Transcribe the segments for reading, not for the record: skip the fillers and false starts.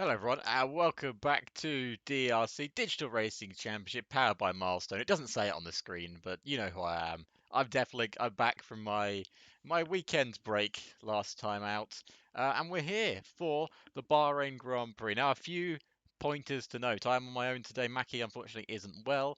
Hello everyone, and welcome back to DRC Digital Racing Championship powered by Milestone. It doesn't say it on the screen, but you know who I am. I'm back from my weekend break last time out, and we're here for the Bahrain Grand Prix. Now, a few pointers to note. I'm on my own today. Mackie unfortunately isn't well.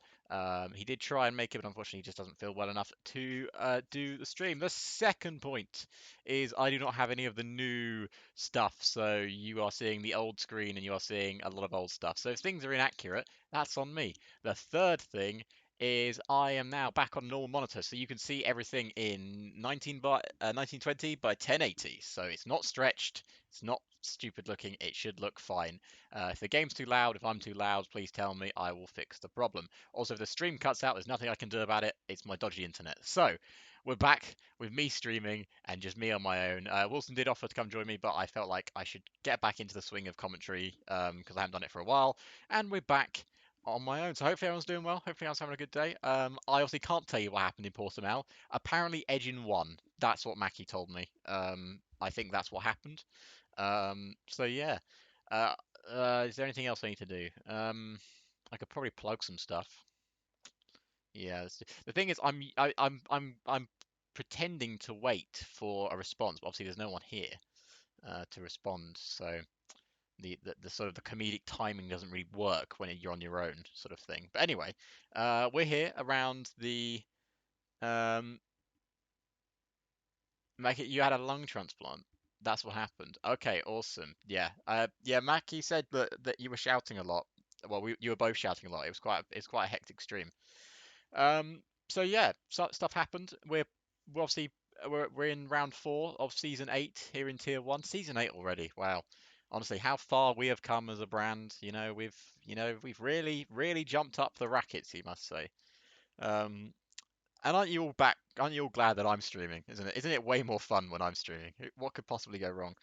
He did try and make it, but unfortunately he just doesn't feel well enough to do the stream. The second point is I do not have any of the new stuff. So you are seeing the old screen and you are seeing a lot of old stuff. So if things are inaccurate, that's on me. The third thing is I am now back on normal monitor, so you can see everything in 1920 by 1080. So it's not stretched, it's not stupid looking, it should look fine. If the game's too loud, if I'm too loud, please tell me, I will fix the problem. Also, if the stream cuts out, there's nothing I can do about it, it's my dodgy internet. So, we're back with me streaming and just me on my own. Wilson did offer to come join me, but I felt like I should get back into the swing of commentary because I haven't done it for a while. And we're back on my own. So hopefully everyone's doing well. Hopefully everyone's having a good day. I obviously can't tell you what happened in Portimao. Apparently Edgin won. That's what Mackie told me. I think that's what happened. So yeah. Uh, is there anything else I need to do? I could probably plug some stuff. Yeah, the thing is, I'm pretending to wait for a response, but obviously there's no one here to respond. So the sort of the comedic timing doesn't really work when you're on your own, sort of thing. But anyway, we're here around the um. Mackie, you had a lung transplant. That's what happened. Okay, awesome. Yeah. Yeah. Mackie said that you were shouting a lot. Well, you were both shouting a lot. It's quite a hectic stream. So yeah, stuff happened. We're obviously we're in round 4 of season 8 here in tier 1. Season 8 already. Wow. Honestly, how far we have come as a brand. We've really jumped up the rackets, you must say. Um, and aren't you all glad that I'm streaming, isn't it? Isn't it way more fun when I'm streaming? What could possibly go wrong?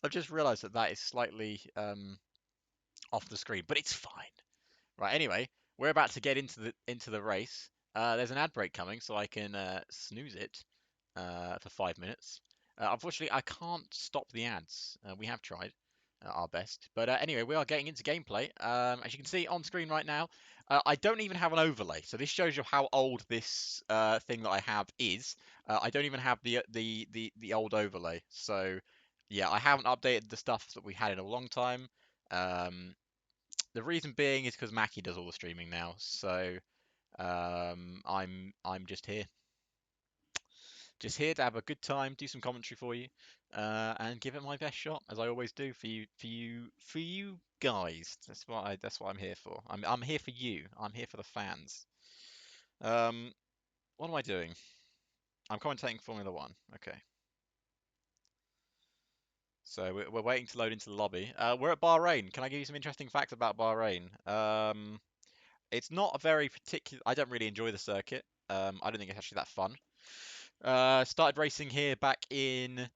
I've just realized that is slightly off the screen, but it's fine. Right, anyway, we're about to get into the race. There's an ad break coming, so I can snooze it for 5 minutes. Unfortunately, I can't stop the ads. We have tried our best, but anyway, we are getting into gameplay. As you can see on screen right now, I don't even have an overlay, so this shows you how old this thing that I have is. I don't even have the old overlay, so yeah, I haven't updated the stuff that we had in a long time. Um, the reason being is because Mackie does all the streaming now, so I'm just here to have a good time, do some commentary for you, and give it my best shot as I always do for you guys. That's what I'm here for. I'm here for you. I'm here for the fans. Um, what am I doing? I'm commentating Formula One. Okay, so we're waiting to load into the lobby. We're at Bahrain. Can I give you some interesting facts about Bahrain? It's not a very particular. I don't really enjoy the circuit. I don't think it's actually that fun. Started racing here back in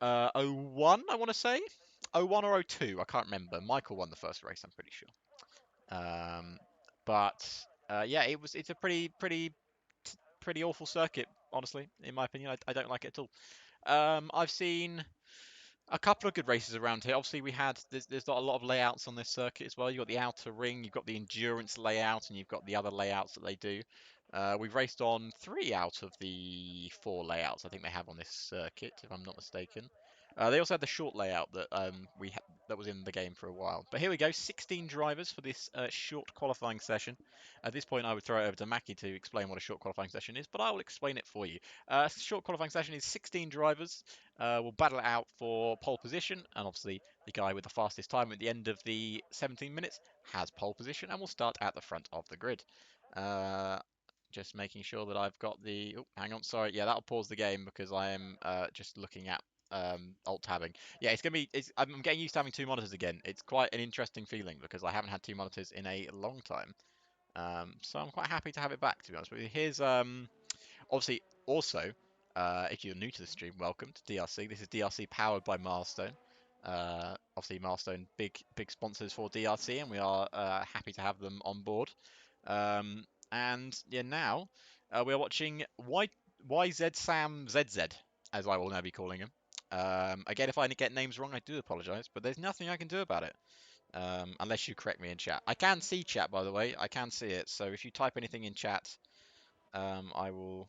'01, I want to say. '01 or '02, I can't remember. Michael won the first race, I'm pretty sure. Um, but yeah, it's a pretty awful circuit, honestly, in my opinion. I don't like it at all. I've seen a couple of good races around here. Obviously, there's not a lot of layouts on this circuit as well. You've got the outer ring, you've got the endurance layout, and you've got the other layouts that they do. We've raced on 3 out of the 4 layouts I think they have on this circuit, if I'm not mistaken. They also had the short layout that was in the game for a while. But here we go, 16 drivers for this short qualifying session. At this point, I would throw it over to Mackie to explain what a short qualifying session is, but I will explain it for you. Short qualifying session is 16 drivers. We'll battle it out for pole position, and obviously the guy with the fastest time at the end of the 17 minutes has pole position, and we'll start at the front of the grid. Uh, just making sure that I've got the. Oh, hang on, sorry. Yeah, that'll pause the game because I am just looking at alt tabbing. Yeah, it's gonna be. I'm getting used to having 2 monitors again. It's quite an interesting feeling because I haven't had 2 monitors in a long time. So I'm quite happy to have it back. To be honest with you, here's obviously also. If you're new to the stream, welcome to DRC. This is DRC powered by Milestone. Obviously, Milestone big sponsors for DRC, and we are happy to have them on board. And yeah, now we are watching YZ Sam ZZ, as I will now be calling him. Again, if I get names wrong, I do apologise, but there's nothing I can do about it. Unless you correct me in chat. I can see chat, by the way. I can see it. So if you type anything in chat, I will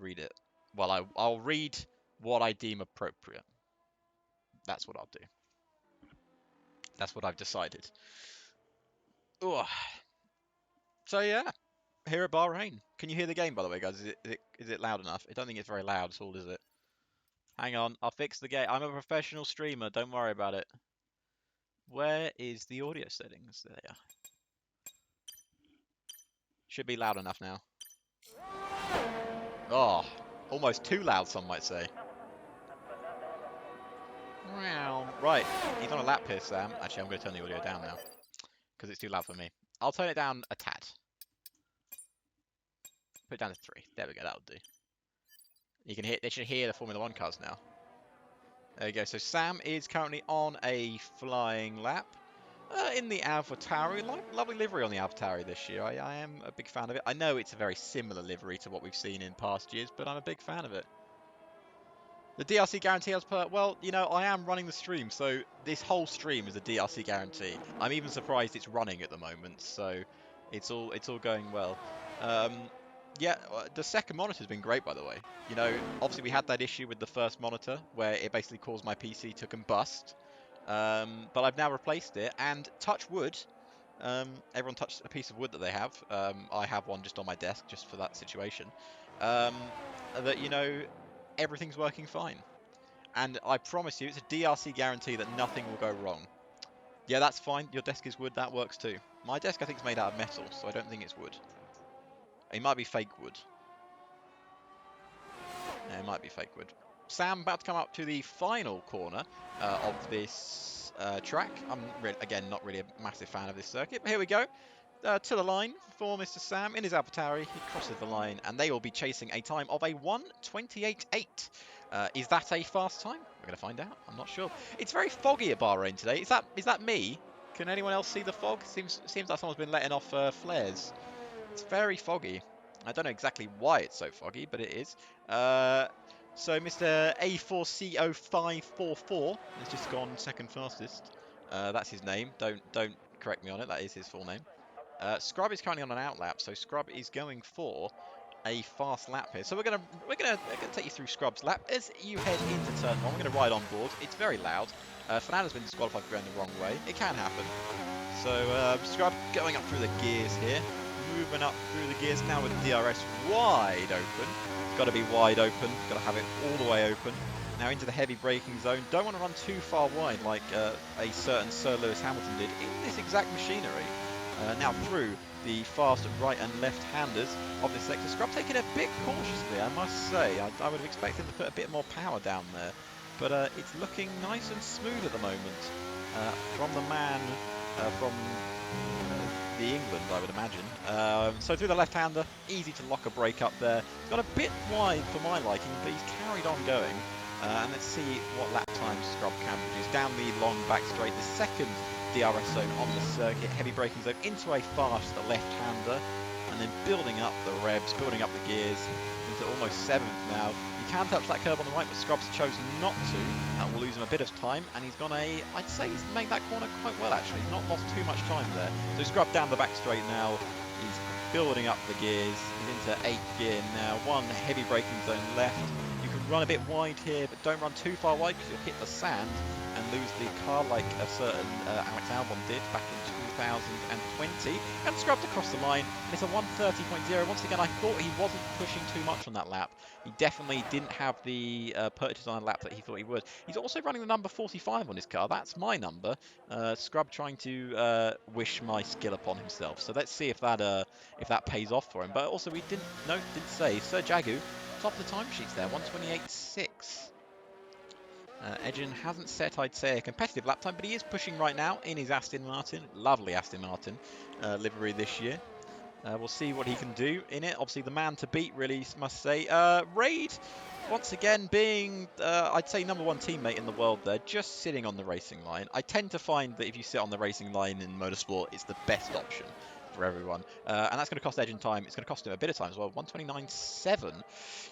read it. Well, I'll read what I deem appropriate. That's what I'll do. That's what I've decided. Ugh. So yeah, here at Bahrain. Can you hear the game, by the way, guys? Is it loud enough? I don't think it's very loud at all, is it? Hang on, I'll fix the game. I'm a professional streamer. Don't worry about it. Where is the audio settings? There. Should be loud enough now. Oh, almost too loud, some might say. Right, he's on a lap here, Sam. Actually, I'm going to turn the audio down now because it's too loud for me. I'll turn it down a tad. Put it down to 3. There we go, that'll do. You can hear. They should hear the Formula 1 cars now. There you go. So Sam is currently on a flying lap in the AlphaTauri. Lovely livery on the AlphaTauri this year. I am a big fan of it. I know it's a very similar livery to what we've seen in past years, but I'm a big fan of it. The DRC guarantee as per, well, you know, I am running the stream, so this whole stream is a DRC guarantee. I'm even surprised it's running at the moment, so it's all going well. Yeah, the second monitor's been great, by the way. You know, obviously we had that issue with the first monitor where it basically caused my PC to combust, but I've now replaced it, and touch wood. Everyone touched a piece of wood that they have. I have one just on my desk just for that situation. That, you know, everything's working fine. And I promise you, it's a DRC guarantee that nothing will go wrong. Yeah, that's fine. Your desk is wood. That works too. My desk, I think, is made out of metal, so I don't think it's wood. It might be fake wood. Yeah, it might be fake wood. Sam, about to come up to the final corner of this track. I'm, again, not really a massive fan of this circuit, but here we go. To the line for Mr. Sam in his AlphaTauri. He crosses the line, and they will be chasing a time of a 1:28.8. Is that a fast time? We're going to find out. I'm not sure. It's very foggy at Bahrain today. Is that me? Can anyone else see the fog? Seems like someone's been letting off flares. It's very foggy. I don't know exactly why it's so foggy, but it is. So Mr. A4CO544 has just gone second fastest. That's his name. Don't correct me on it. That is his full name. Scrub is currently on an outlap, so Scrub is going for a fast lap here. So we're gonna take you through Scrub's lap as you head into turn 1. We're gonna ride on board. It's very loud. Fernando's been disqualified for going the wrong way. It can happen. So Scrub going up through the gears here, moving up through the gears now with DRS wide open. It's got to be wide open. Got to have it all the way open. Now into the heavy braking zone. Don't want to run too far wide like a certain Sir Lewis Hamilton did in this exact machinery. Now through the fast right and left-handers of this sector. Scrub taking a bit cautiously, I must say. I would have expected to put a bit more power down there. But it's looking nice and smooth at the moment. From the man from the England, I would imagine. So through the left-hander, easy to lock a brake up there. It's got a bit wide for my liking, but he's carried on going. And let's see what lap times Scrub can produce. Down the long back straight, the second DRS zone on the circuit, heavy braking zone into a fast left-hander, and then building up the revs, building up the gears into almost 7th now. He can touch that curb on the right, but Scrub's chosen not to. That will lose him a bit of time, and he's gone I'd say he's made that corner quite well actually. He's not lost too much time there. So Scrub down the back straight now. He's building up the gears. He's into 8th gear now. One heavy braking zone left. You can run a bit wide here, but don't run too far wide because you'll hit the sand and lose the car like a certain Alex Albon did back in 2020, and scrubbed across the line. And it's a 1:30.0. Once again, I thought he wasn't pushing too much on that lap. He definitely didn't have the purchase on a lap that he thought he would. He's also running the number 45 on his car. That's my number. Scrub trying to wish my skill upon himself. So let's see if that pays off for him. But also we didn't say Sir Jagu top of the timesheets there, 1:28.6. Edgen hasn't set, I'd say, a competitive lap time, but he is pushing right now in his Aston Martin. Lovely Aston Martin livery this year. We'll see what he can do in it. Obviously, the man to beat, really, must say. Raid, once again, being, I'd say, #1 teammate in the world there, just sitting on the racing line. I tend to find that if you sit on the racing line in motorsport, it's the best option for everyone. And that's going to cost Edge in time. It's going to cost him a bit of time as well. 129.7.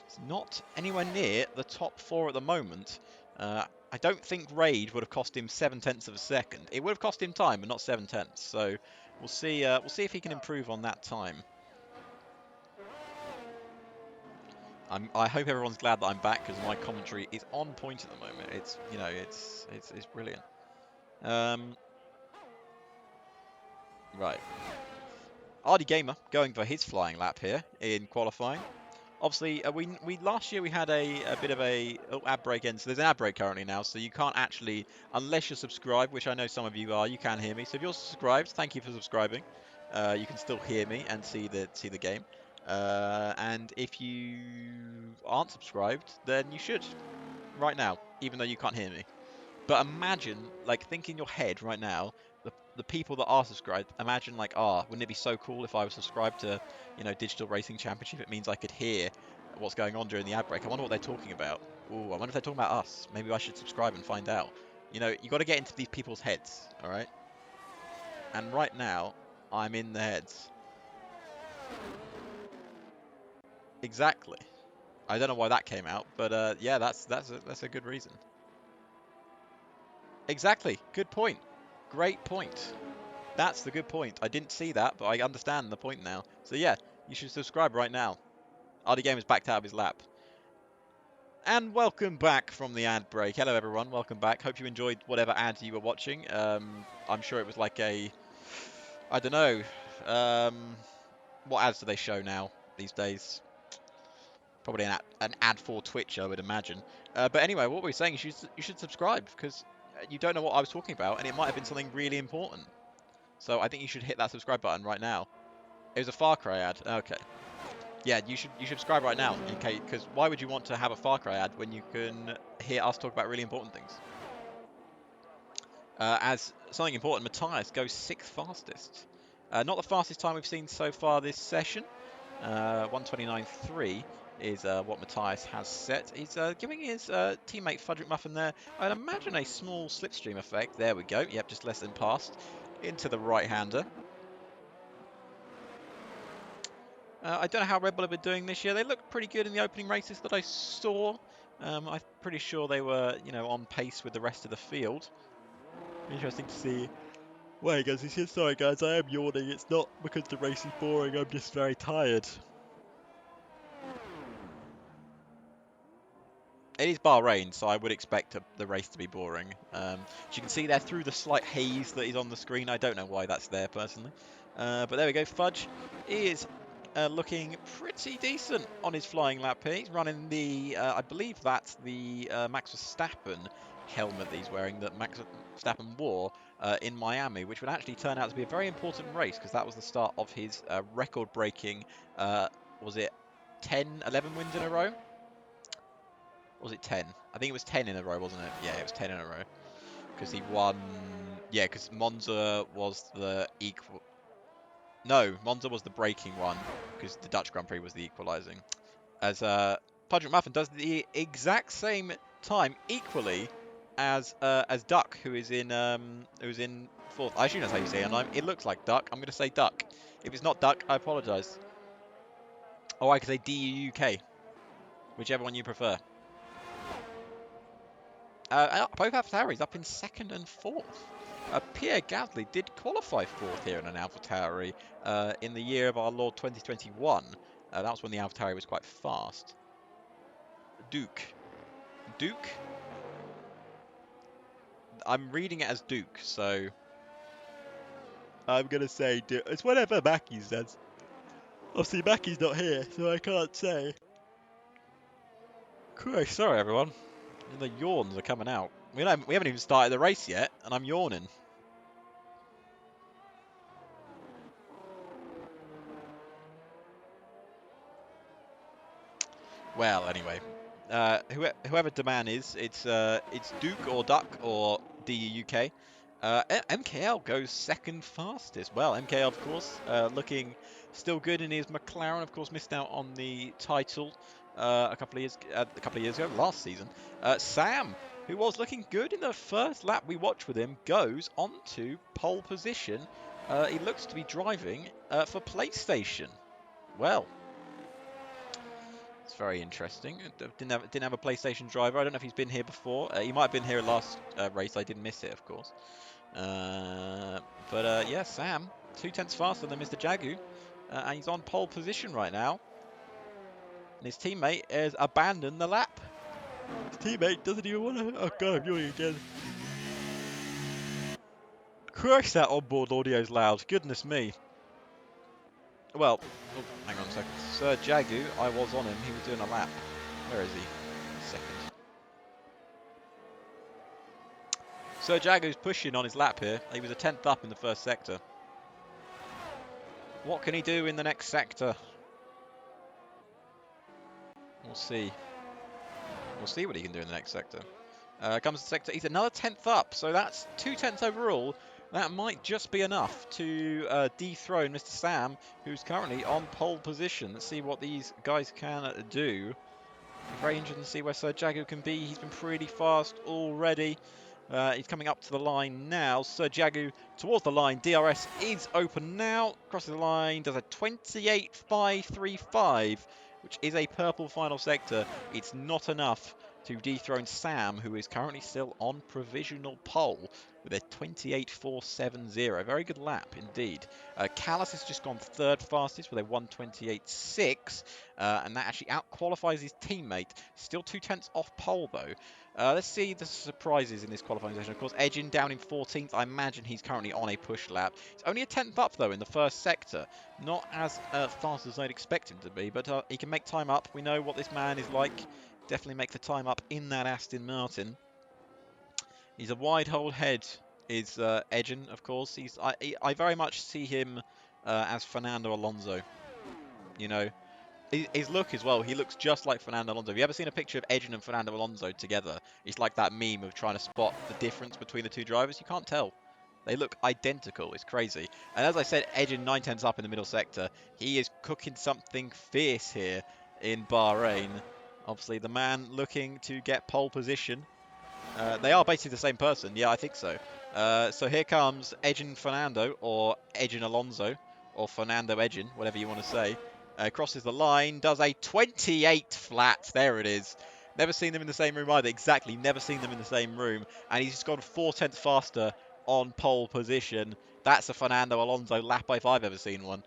It's not anywhere near the top 4 at the moment. I don't think Raid would have cost him 7/10 of a second. It would have cost him time, but not 7/10. So we'll see. We'll see if he can improve on that time. I hope everyone's glad that I'm back because my commentary is on point at the moment. It's it's brilliant. Right. RD Gamer going for his flying lap here in qualifying. Obviously, we last year we had a bit of a ad break in, so there's an ad break currently now, so you can't actually, unless you're subscribed, which I know some of you are, you can hear me. So if you're subscribed, thank you for subscribing. You can still hear me and see the game. And if you aren't subscribed, then you should right now, even though you can't hear me. But imagine, like, think in your head right now, the people that are subscribed, imagine, like, wouldn't it be so cool if I was subscribed to, Digital Racing Championship? It means I could hear what's going on during the ad break. I wonder what they're talking about. Ooh, I wonder if they're talking about us. Maybe I should subscribe and find out. You got to get into these people's heads, all right? And right now, I'm in the heads. Exactly. I don't know why that came out, but yeah, that's a good reason. Exactly. Good point. Great point. That's the good point. I didn't see that, but I understand the point now. So yeah, you should subscribe right now. RD Game is backed out of his lap. And welcome back from the ad break. Hello everyone, welcome back. Hope you enjoyed whatever ads you were watching. I'm sure it was like I don't know, what ads do they show now these days? Probably an ad for Twitch, I would imagine. But anyway, what we're saying is you should subscribe because you don't know what I was talking about, and it might have been something really important. So I think you should hit that subscribe button right now. It was a Far Cry ad. Okay. Yeah, you should subscribe right now, okay? Because why would you want to have a Far Cry ad when you can hear us talk about really important things? As something important, Matthias goes 6th fastest. Not the fastest time we've seen so far this session. 129.3 is what Matthias has set. He's giving his teammate Fudrick Muffin there, I'd imagine, a small slipstream effect. There we go. Yep, just less than passed into the right-hander. I don't know how Red Bull have been doing this year. They looked pretty good in the opening races that I saw. I'm pretty sure they were, on pace with the rest of the field. Interesting to see. Wait, guys, sorry, guys, I am yawning. It's not because the race is boring. I'm just very tired. It is Bahrain, so I would expect the race to be boring. As you can see there, through the slight haze that is on the screen, I don't know why that's there personally. But there we go. Fudge is looking pretty decent on his flying lap here. He's running the, I believe that's the Max Verstappen helmet that he's wearing, that Max Verstappen wore in Miami, which would actually turn out to be a very important race because that was the start of his record-breaking, was it 10, 11 wins in a row? Was it 10? I think it was 10 in a row, wasn't it? Yeah, it was 10 in a row. Because he won... Yeah, because Monza was the equal... No, Monza was the breaking one, because the Dutch Grand Prix was the equalising. As Patrick Muffin does the exact same time, equally, as Duck, who is in 4th. I assume that's how you say it. It looks like Duck. I'm going to say Duck. If it's not Duck, I apologise. Or I could say DUK, whichever one you prefer. Both AlphaTauris up in 2nd and 4th. Pierre Gasly did qualify 4th here in an AlphaTauri in the year of our Lord 2021. That was when the AlphaTauri was quite fast. Duke. I'm reading it as Duke, so I'm going to say Duke. It's whatever Mackie says. Obviously, Mackie's not here, so I can't say. Christ, sorry everyone. The yawns are coming out. We haven't even started the race yet, and I'm yawning. Well, anyway, whoever the man is, it's Duke or Duck or DUK. MKL goes 2nd fastest. Well, MKL, of course, looking still good in his McLaren. Of course, missed out on the title a couple of years ago, last season. Sam, who was looking good in the first lap we watched with him, goes onto pole position He looks to be driving for PlayStation. Well, it's very interesting. Didn't have a PlayStation driver. I don't know if he's been here before. He might have been here last race. I didn't miss it, of course. But yeah, Sam, 2/10 faster than Mr. Jagu, and he's on pole position right now. And his teammate has abandoned the lap. His teammate doesn't even want to. Oh god, I'm yawning again. Christ, that onboard audio is loud. Goodness me. Well, oh, hang on a second. Sir Jagu, I was on him. He was doing a lap. Where is he? A second. Sir Jagu's pushing on his lap here. He was a 10th up in the first sector. What can he do in the next sector? We'll see. We'll see what he can do in the next sector. Comes to sector, he's another 10th up, so that's 2/10 overall. That might just be enough to dethrone Mr. Sam, who's currently on pole position. Let's see what these guys can do. Very interesting to see where Sir Jagu can be. He's been pretty fast already. He's coming up to the line now. Sir Jagu towards the line. DRS is open now. Crosses the line. Does a 28.535, which is a purple final sector. It's not enough to dethrone Sam, who is currently still on provisional pole with a 28.470. Very good lap indeed. Callis has just gone third fastest with a 128.6, and that actually out-qualifies his teammate. Still 2/10 off pole though. Let's see the surprises in this qualifying session. Of course, Edgin down in 14th. I imagine he's currently on a push lap. He's only a 10th up, though, in the first sector. Not as fast as I'd expect him to be, but he can make time up. We know what this man is like. Definitely make the time up in that Aston Martin. He's a wide-hole head, is Edgin, of course. I very much see him as Fernando Alonso. You know, his look as well, he looks just like Fernando Alonso. Have you ever seen a picture of Edgin and Fernando Alonso together? It's like that meme of trying to spot the difference between the two drivers. You can't tell. They look identical. It's crazy. And as I said, Edgin 9/10 up in the middle sector. He is cooking something fierce here in Bahrain. Obviously, the man looking to get pole position. They are basically the same person. Yeah, I think so. So here comes Edgin Fernando, or Edgin Alonso, or Fernando Edgin, whatever you want to say. Crosses the line, does a 28 flat. There it is. Never seen them in the same room either. Exactly, never seen them in the same room. And he's just gone 4/10 faster on pole position. That's a Fernando Alonso lap if I've ever seen one.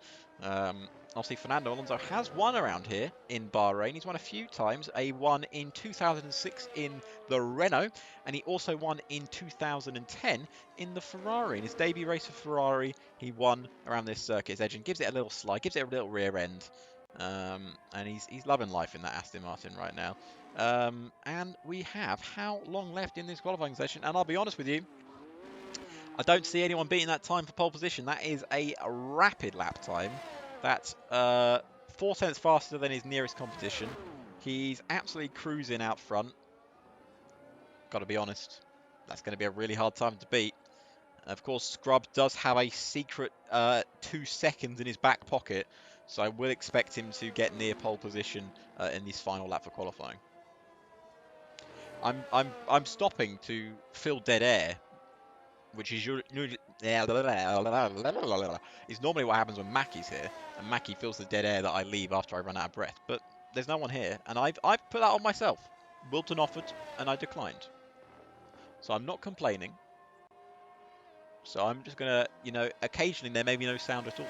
Obviously, Fernando Alonso has won around here in Bahrain. He's won a few times. He won in 2006 in the Renault, and he also won in 2010 in the Ferrari. In his debut race for Ferrari, he won around this circuit. Edgin gives it a little slide, gives it a little rear end, and he's loving life in that Aston Martin right now. And we have how long left in this qualifying session? And I'll be honest with you, I don't see anyone beating that time for pole position. That is a rapid lap time. That's 4/10 faster than his nearest competition. He's absolutely cruising out front. Got to be honest. That's going to be a really hard time to beat. Of course, Scrub does have a secret 2 seconds in his back pocket, so I will expect him to get near pole position in this final lap for qualifying. I'm stopping to fill dead air, which is normally what happens when Mackie's here, and Mackie fills the dead air that I leave after I run out of breath. But there's no one here, and I've put that on myself. Wilton offered, and I declined. So I'm not complaining. So I'm just gonna, occasionally there may be no sound at all,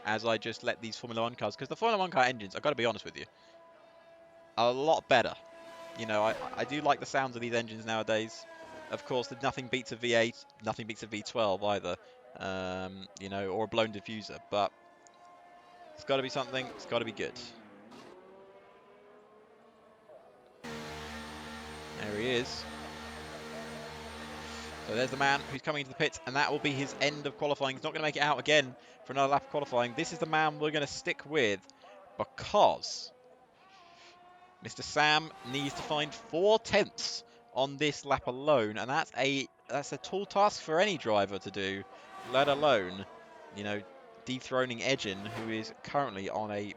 as I just let these Formula 1 cars, because the Formula 1 car engines, I've got to be honest with you, are a lot better. I do like the sounds of these engines nowadays. Of course, nothing beats a V8, nothing beats a V12 either, or a blown diffuser. But it's got to be something. It's got to be good. There he is. So there's the man who's coming into the pits, and that will be his end of qualifying. He's not going to make it out again for another lap of qualifying. This is the man we're going to stick with, because Mr. Sam needs to find 4/10 on this lap alone, and that's a tall task for any driver to do, let alone, dethroning Edgin, who is currently on a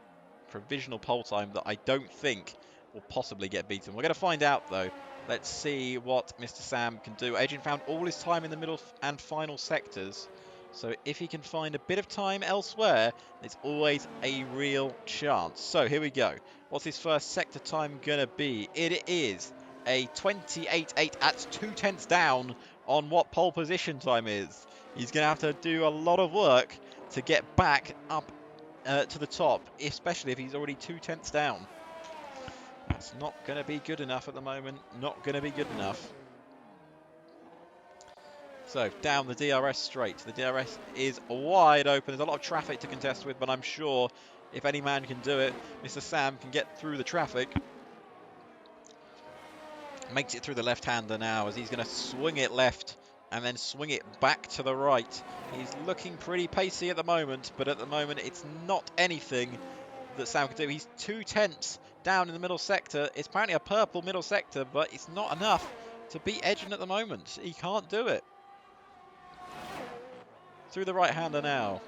provisional pole time that I don't think will possibly get beaten. We're going to find out though. Let's see what Mr. Sam can do. Edgin found all his time in the middle and final sectors. So if he can find a bit of time elsewhere, it's always a real chance. So here we go. What's his first sector time going to be? It is a 28.8 at 2/10 down on what pole position time is. He's going to have to do a lot of work to get back up to the top, especially if he's already 2/10 down. That's not going to be good enough at the moment. Not going to be good enough. So, down the DRS straight. The DRS is wide open. There's a lot of traffic to contest with, but I'm sure if any man can do it, Mr. Sam can get through the traffic. Makes it through the left-hander now as he's going to swing it left and then swing it back to the right. He's looking pretty pacey at the moment, but at the moment it's not anything that Sam can do. He's 2/10 down in the middle sector. It's apparently a purple middle sector, but it's not enough to beat Edgen at the moment. He can't do it. Through the right-hander now.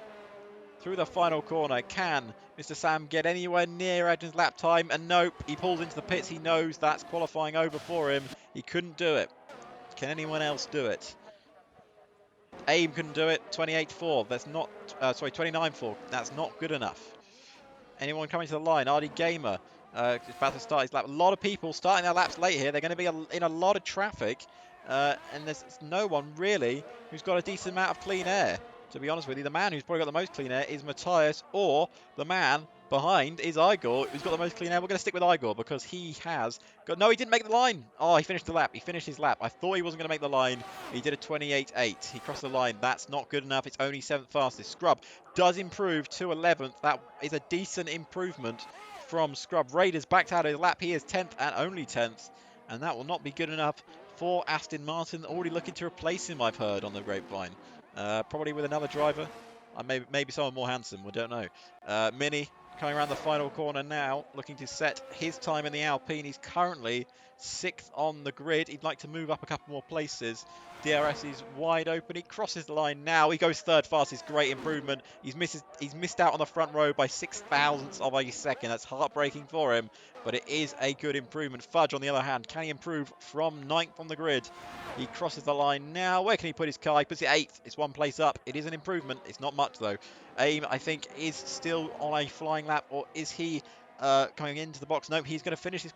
Through the final corner. Can Mr. Sam get anywhere near Edgen's lap time? And nope, he pulls into the pits. He knows that's qualifying over for him. He couldn't do it. Can anyone else do it? Aim couldn't do it. 28.4. That's not, sorry, 29.4. That's not good enough. Anyone coming to the line? RD Gamer is about to start his lap. A lot of people starting their laps late here. They're going to be in a lot of traffic. And there's no one really who's got a decent amount of clean air. To be honest with you, the man who's probably got the most clean air is Matthias, or the man behind is Igor, who's got the most clean air. We're going to stick with Igor because he has got... No, he didn't make the line. Oh, he finished the lap. He finished his lap. I thought he wasn't going to make the line. He did a 28.8. He crossed the line. That's not good enough. It's only 7th fastest. Scrub does improve to 11th. That is a decent improvement from Scrub. Raiders backed out of his lap. He is 10th and only 10th. And that will not be good enough for Aston Martin. Already looking to replace him, I've heard, on the grapevine. Probably with another driver. Maybe someone more handsome. We don't know. Mini coming around the final corner now, looking to set his time in the Alpine. He's currently 6th on the grid. He'd like to move up a couple more places. DRS is wide open. He crosses the line now. He goes 3rd fastest. Great improvement. He's missed out on the front row by 6,000ths of a second. That's heartbreaking for him, but it is a good improvement. Fudge, on the other hand, can he improve from 9th on the grid? He crosses the line now. Where can he put his car? He puts it 8th. It's 1 place up. It is an improvement. It's not much, though. Aim, I think, is still on a flying lap, or is he coming into the box? Nope, he's going to finish his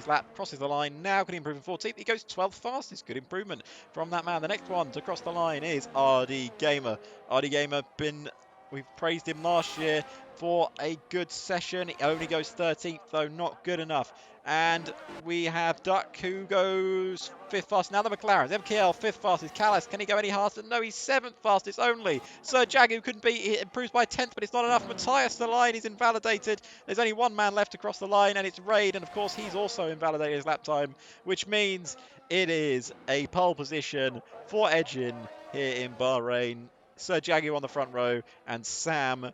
lap, crosses the line. Now can he improve in 14th? He goes 12th fastest. Good improvement from that man. The next one to cross the line is RD Gamer. RD Gamer, we've praised him last year for a good session. He only goes 13th, though not good enough. And we have Duck, who goes 5th fastest. Now the McLarens. MKL 5th fastest. Callas, can he go any faster? No, he's 7th fastest only. Sir Jagu couldn't beat. He improves by 10th, but it's not enough. Matthias, the line is invalidated. There's only one man left to cross the line, and it's Raid. And of course, he's also invalidated his lap time, which means it is a pole position for Edgen here in Bahrain. Sir Jagu on the front row, and Sam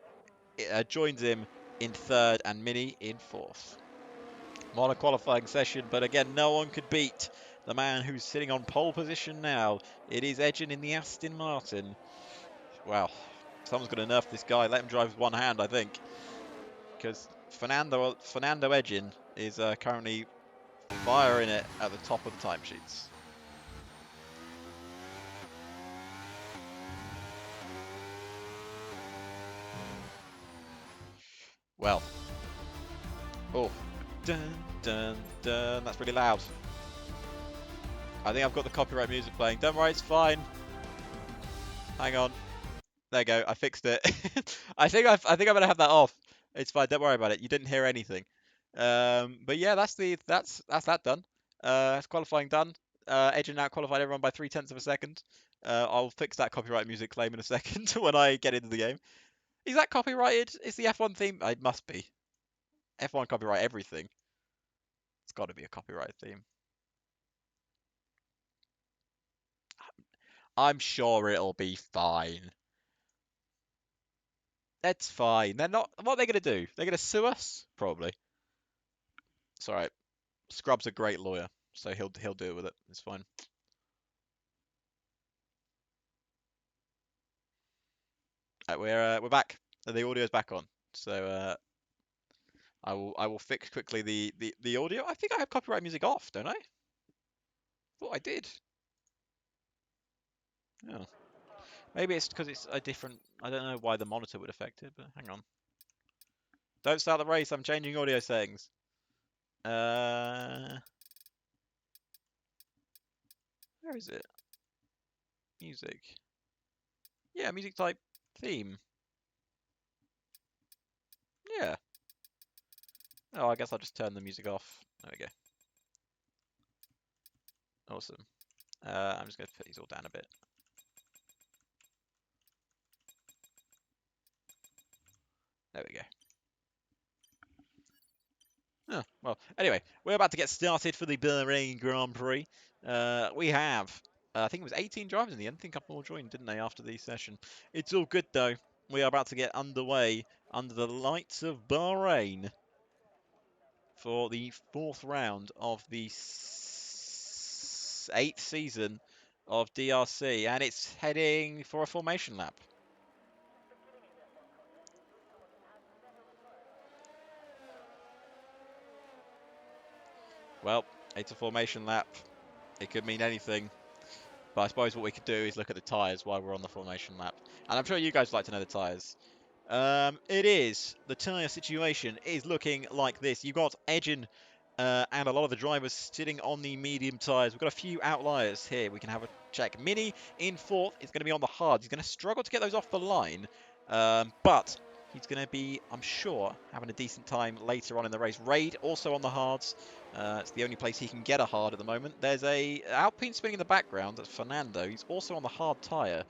joins him in 3rd, and Mini in 4th. On a qualifying session, but again, no one could beat the man who's sitting on pole position now. It is Edgen in the Aston Martin. Wow, someone's going to nerf this guy. Let him drive with one hand, I think, because Fernando Edgen is currently firing it at the top of the timesheets. Well, oh, dun dun dun. That's really loud. I think I've got the copyright music playing. Don't worry, it's fine. Hang on. There you go. I fixed it. I think I'm gonna have that off. It's fine. Don't worry about it. You didn't hear anything. But yeah, that's that done. That's qualifying done. Edgen out qualified everyone by 0.3 of a second. I'll fix that copyright music claim in a second when I get into the game. Is that copyrighted? Is the F1 theme? It must be. F1 copyright everything. It's got to be a copyright theme. I'm sure it'll be fine. That's fine. They're not. What are they going to do? They're going to sue us? Probably. It's alright. Scrub's a great lawyer, so he'll deal with it. It's fine. We're back. The audio's back on. So I will fix quickly the audio. I think I have copyright music off, don't I? Thought I did. Yeah. Maybe it's because it's a different... I don't know why the monitor would affect it, but hang on. Don't start the race, I'm changing audio settings. Where is it? Music. Yeah, music type theme. Yeah. Oh, I guess I'll just turn the music off. There we go. Awesome. I'm just going to put these all down a bit. There we go. Oh, well, anyway, we're about to get started for the Bahrain Grand Prix. We have, I think it was 18 drivers in the end. I think a couple more joined, didn't they, after the session? It's all good, though. We are about to get underway under the lights of Bahrain for the fourth round of the eighth season of DRC, and it's heading for a formation lap. Well, it's a formation lap. It could mean anything. But I suppose what we could do is look at the tyres while we're on the formation lap. And I'm sure you guys would like to know the tyres. It is. The tyre situation is looking like this. You've got Edgin and a lot of the drivers sitting on the medium tyres. We've got a few outliers here. We can have a check. Mini in fourth is going to be on the hard. He's going to struggle to get those off the line. But he's going to be, I'm sure, having a decent time later on in the race. Raid also on the hards. It's the only place he can get a hard at the moment. There's a Alpine spinning in the background. That's Fernando. He's also on the hard tyre.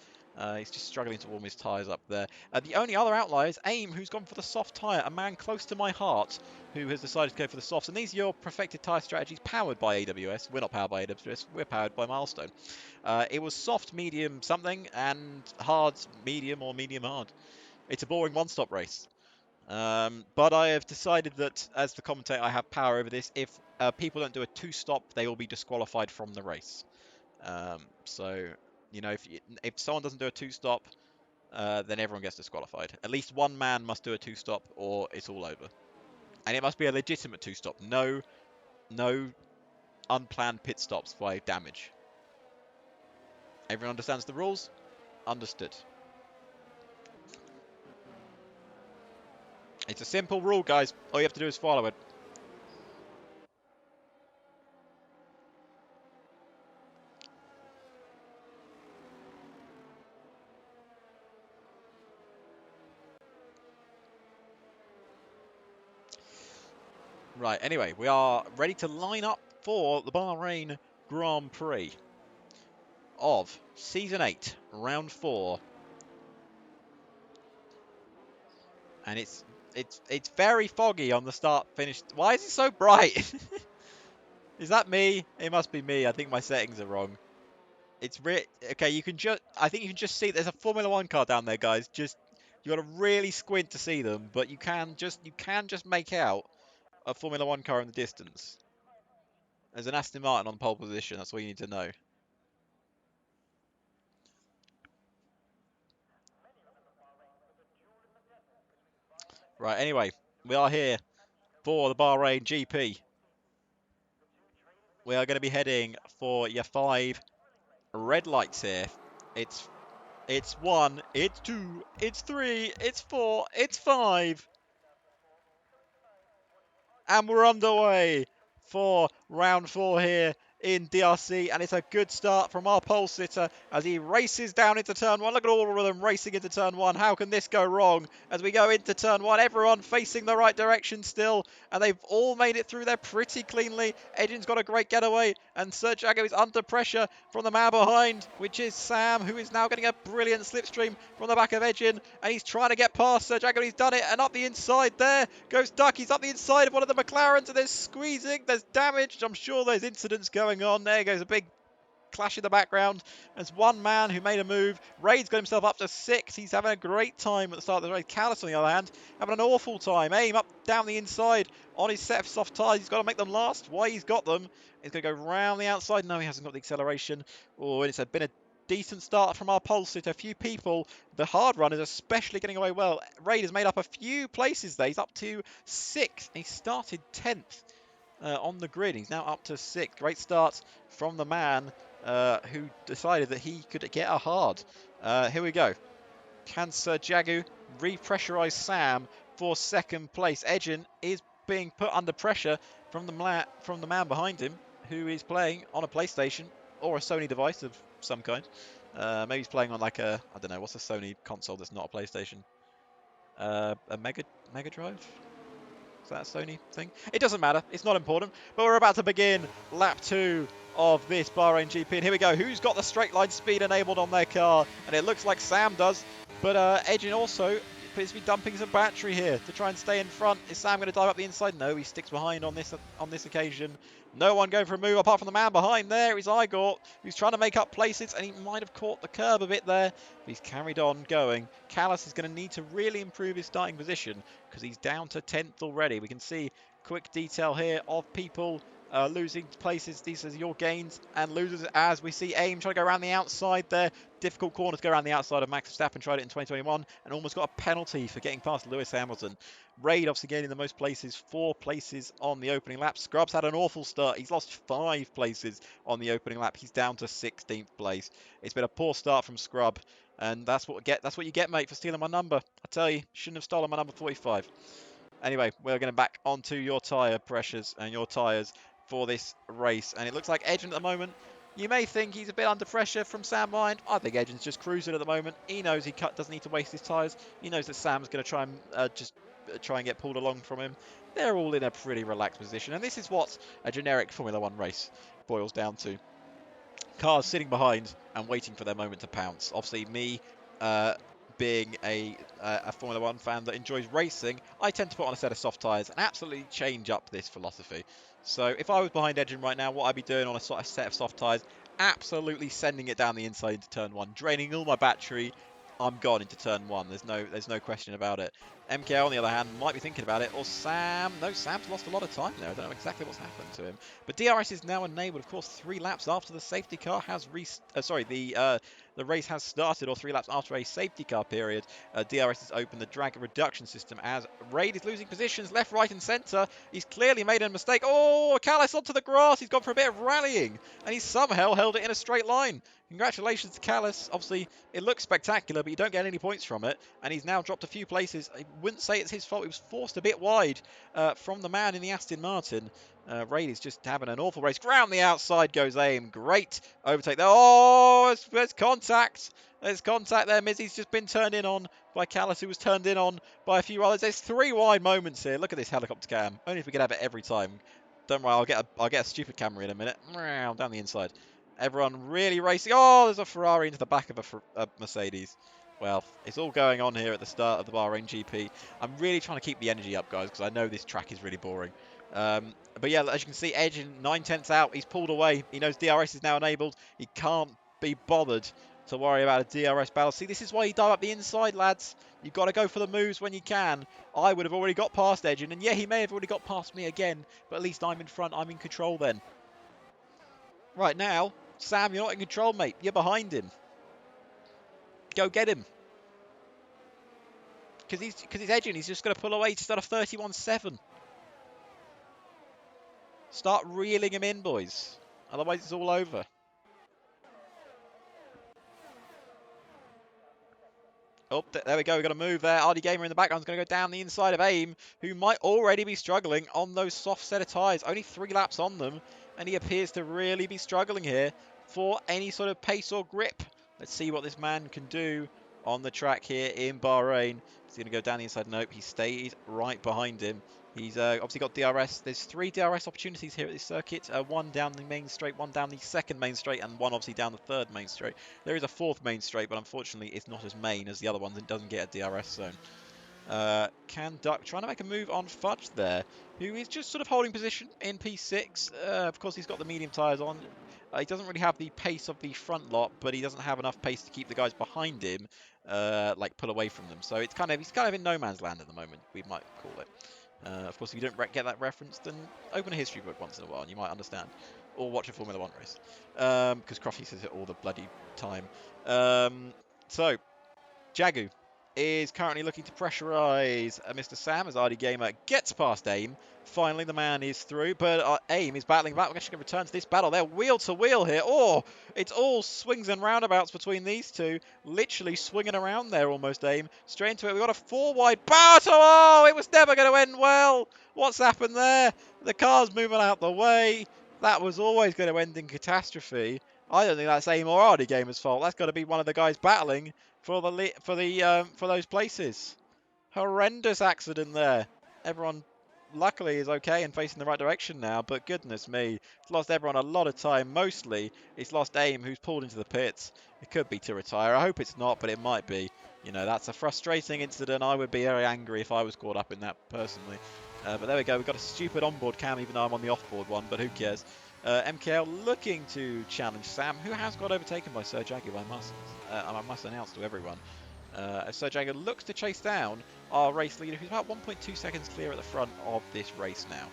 He's just struggling to warm his tyres up there. The only other outlier is Aim, who's gone for the soft tyre. A man close to my heart who has decided to go for the softs. And these are your perfected tyre strategies powered by AWS. We're not powered by AWS. We're powered by Milestone. It was soft, medium, something, and hard, medium, or medium hard. It's a boring one-stop race. But I have decided that, as the commentator, I have power over this. If people don't do a two-stop, they will be disqualified from the race. So, you know, if someone doesn't do a two-stop, then everyone gets disqualified. At least one man must do a two-stop, or it's all over. And it must be a legitimate two-stop. No unplanned pit stops by damage. Everyone understands the rules? Understood. It's a simple rule, guys. All you have to do is follow it. Right, anyway, we are ready to line up for the Bahrain Grand Prix of Season 8, Round 4. And it's very foggy on the start-finish. Why is it so bright? Is that me? It must be me. I think my settings are wrong. It's okay. You can just. I think you can just see. There's a Formula One car down there, guys. Just you got to really squint to see them, but you can just make out a Formula One car in the distance. There's an Aston Martin on pole position. That's all you need to know. Right. Anyway, we are here for the Bahrain GP. We are going to be heading for your 5 red lights here. It's 1, it's 2, it's 3, it's 4, it's 5. And we're underway for round 4 here in DRC, and it's a good start from our pole sitter as he races down into turn 1. Look at all of them racing into turn 1. How can this go wrong? As we go into turn 1, everyone facing the right direction still, and they've all made it through there pretty cleanly. Edgin's got a great getaway, and Sergio is under pressure from the man behind, which is Sam, who is now getting a brilliant slipstream from the back of Edgin, and he's trying to get past Sergio. He's done it, and up the inside there goes Duck. He's up the inside of one of the McLarens, and there's squeezing, there's damage. I'm sure there's incidents going on. There goes a big clash in the background. There's one man who made a move. Raid's got himself up to 6. He's having a great time at the start of the race. Callis, on the other hand, having an awful time. Aim up down the inside on his set of soft tyres. He's got to make them last. Why he's got them, he's going to go round the outside. No, he hasn't got the acceleration. Oh, it's been a decent start from our pole sitter. A few people, the hard runners especially, getting away well. Raid has made up a few places there. He's up to 6th. He started 10th on the grid. He's now up to 6th. Great start from the man who decided that he could get a hard. Here we go. Can Sir Jagu repressurize Sam for second place? Edgen is being put under pressure from the man behind him, who is playing on a PlayStation or a Sony device of some kind. Maybe he's playing on like a, I don't know, what's a Sony console that's not a PlayStation? A Mega Drive? Is that a Sony thing? It doesn't matter. It's not important. But we're about to begin lap 2 of this Bahrain GP. And here we go. Who's got the straight line speed enabled on their car? And it looks like Sam does. But Edgin also appears to be dumping some battery here to try and stay in front. Is Sam going to dive up the inside? No, he sticks behind on this occasion. No one going for a move apart from the man behind there is Igor, who's trying to make up places, and he might have caught the curb a bit there. But he's carried on going. Callis is going to need to really improve his starting position because he's down to 10th already. We can see quick detail here of people losing places. These are your gains and losers as we see AIM trying to go around the outside there. Difficult corner to go around the outside of Max Verstappen. Tried it in 2021 and almost got a penalty for getting past Lewis Hamilton. Raid obviously gaining the most places, 4 places on the opening lap. Scrub's had an awful start. He's lost 5 places on the opening lap. He's down to 16th place. It's been a poor start from Scrub. And that's what you get, mate, for stealing my number. I tell you, shouldn't have stolen my number 45. Anyway, we're going back onto your tyre pressures and your tyres for this race. And it looks like Edgen at the moment, you may think he's a bit under pressure from Sam behind. I think Edgen's just cruising at the moment. He knows he doesn't need to waste his tyres. He knows that Sam's going to try and try and get pulled along from him. They're all in a pretty relaxed position. And this is what a generic Formula 1 race boils down to. Cars sitting behind and waiting for their moment to pounce. Obviously, me being a Formula 1 fan that enjoys racing, I tend to put on a set of soft tyres and absolutely change up this philosophy. So if I was behind Edgen right now, what I'd be doing on a sort of set of soft tyres, absolutely sending it down the inside into turn 1, draining all my battery. I'm gone into turn 1. There's no question about it. MKO, on the other hand, might be thinking about it. Or Sam. No, Sam's lost a lot of time there. I don't know exactly what's happened to him. But DRS is now enabled, of course, 3 laps after the safety car has the race has started, or 3 laps after a safety car period. DRS has opened the drag reduction system as Raid is losing positions left, right, and centre. He's clearly made a mistake. Oh, Callis onto the grass. He's gone for a bit of rallying, and he's somehow held it in a straight line. Congratulations to Callis. Obviously, it looks spectacular, but you don't get any points from it. And he's now dropped a few places. I wouldn't say it's his fault. He was forced a bit wide from the man in the Aston Martin. Raid is just having an awful race. Round the outside goes AIM. Great overtake there. Oh, there's contact. There's contact there. Mizzy's just been turned in on by Callis, who was turned in on by a few others. There's 3 wide moments here. Look at this helicopter cam. Only if we could have it every time. Don't worry, I'll get a stupid camera in a minute. Down the inside. Everyone really racing. Oh, there's a Ferrari into the back of a Mercedes. Well, it's all going on here at the start of the Bahrain GP. I'm really trying to keep the energy up, guys, because I know this track is really boring. But yeah, as you can see, Edge in 9/10 out. He's pulled away. He knows DRS is now enabled. He can't be bothered to worry about a DRS battle. See, this is why you dive up the inside, lads. You've got to go for the moves when you can. I would have already got past Edgen, and yeah, he may have already got past me again, but at least I'm in front. I'm in control then. Right now, Sam, you're not in control, mate. You're behind him. Go get him. Because he's edging. He's just going to pull away. He's just done a 31.7. Start reeling him in, boys. Otherwise, it's all over. Oh, there we go. We've got a move there. RD Gamer in the background is going to go down the inside of AIM, who might already be struggling on those soft set of tyres. Only 3 laps on them, and he appears to really be struggling here for any sort of pace or grip. Let's see what this man can do on the track here in Bahrain. He's going to go down the inside. Nope, he stays right behind him. He's obviously got DRS. There's 3 DRS opportunities here at this circuit. 1 down the main straight, 1 down the second main straight, and 1 obviously down the third main straight. There is a 4th main straight, but unfortunately it's not as main as the other ones. It doesn't get a DRS zone. Can Duck trying to make a move on Fudge there, who is just sort of holding position in P6. Of course, he's got the medium tyres on. He doesn't really have the pace of the front lot, but he doesn't have enough pace to keep the guys behind him like pull away from them. So he's kind of in no man's land at the moment, we might call it. Of course, if you don't get that reference, then open a history book once in a while and you might understand. Or watch a Formula 1 race. Because Crofty says it all the bloody time. So, Jagu. is currently looking to pressurise Mr. Sam as RD Gamer gets past AIM. Finally, the man is through, but AIM is battling back. We're actually going to return to this battle. They're wheel to wheel here. Oh, it's all swings and roundabouts between these two. Literally swinging around there almost, AIM. Straight into it. We've got a 4-wide battle. Oh, it was never going to end well. What's happened there? The car's moving out the way. That was always going to end in catastrophe. I don't think that's AIM or RD Gamer's fault. That's got to be one of the guys battling for those places. Horrendous accident there. Everyone luckily is okay and facing the right direction now, but goodness me, it's lost everyone a lot of time. Mostly it's lost AIM, who's pulled into the pits. It could be to retire. I hope it's not, but it might be. You know, that's a frustrating incident. I would be very angry if I was caught up in that personally. But there we go. We've got a stupid onboard cam, even though I'm on the offboard one, but who cares? MKL looking to challenge Sam, who has got overtaken by Sir Jaguar, I must announce to everyone. As Sir Jaguar looks to chase down our race leader, who's about 1.2 seconds clear at the front of this race now.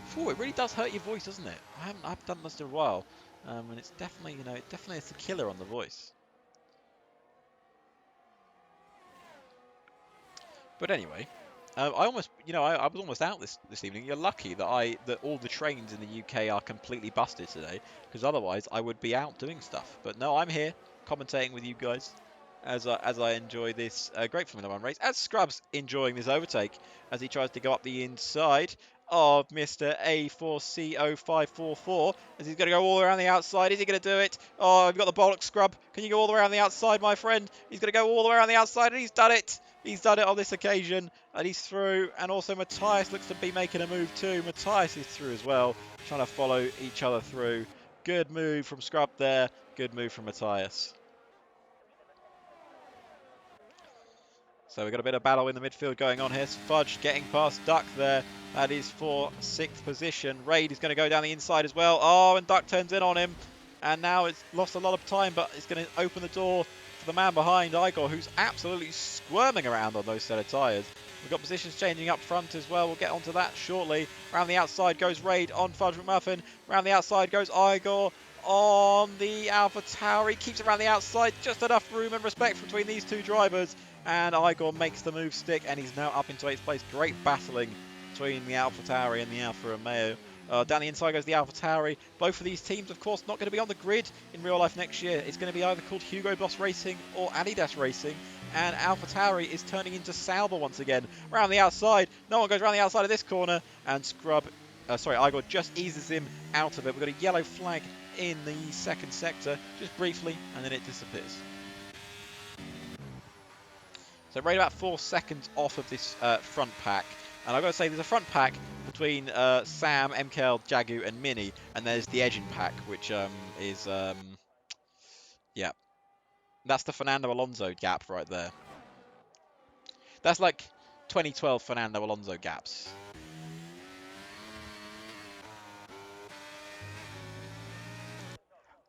Phew, it really does hurt your voice, doesn't it? I've done this in a while, and it's definitely, definitely it's a killer on the voice. But anyway, I almost, I was almost out this evening. You're lucky that all the trains in the UK are completely busted today, because otherwise I would be out doing stuff. But no, I'm here commentating with you guys as I enjoy this great Formula One race. As Scrub's enjoying this overtake as he tries to go up the inside of Mr. A4CO544 as he's going to go all around the outside. Is he going to do it? Oh, we've got the bollock, Scrub. Can you go all the way around the outside, my friend? He's going to go all the way around the outside, and he's done it. He's done it on this occasion, and he's through. And also Matthias looks to be making a move too. Matthias is through as well, trying to follow each other through. Good move from Scrub there. Good move from Matthias. So we've got a bit of battle in the midfield going on here. Fudge getting past Duck there. That is for 6th position. Raid is going to go down the inside as well. Oh, and Duck turns in on him. And now it's lost a lot of time, but it's going to open the door for the man behind, Igor, who's absolutely squirming around on those set of tyres. We've got positions changing up front as well. We'll get onto that shortly. Around the outside goes Raid on Fudge McMuffin. Around the outside goes Igor on the Alpha Tower. He keeps around the outside. Just enough room and respect between these two drivers. And Igor makes the move stick, and he's now up into 8th place. Great battling between the Alpha Tauri and the Alfa Romeo. Down the inside goes the Alpha Tauri. Both of these teams, of course, not going to be on the grid in real life next year. It's going to be either called Hugo Boss Racing or Adidas Racing. And Alpha Tauri is turning into Sauber once again. Around the outside. No one goes around the outside of this corner. And Igor just eases him out of it. We've got a yellow flag in the 2nd sector, just briefly, and then it disappears. So right about 4 seconds off of this front pack. And I've got to say, there's a front pack between Sam, MKL, Jagu, and Mini. And there's the edging pack, which is, yeah. That's the Fernando Alonso gap right there. That's like 2012 Fernando Alonso gaps.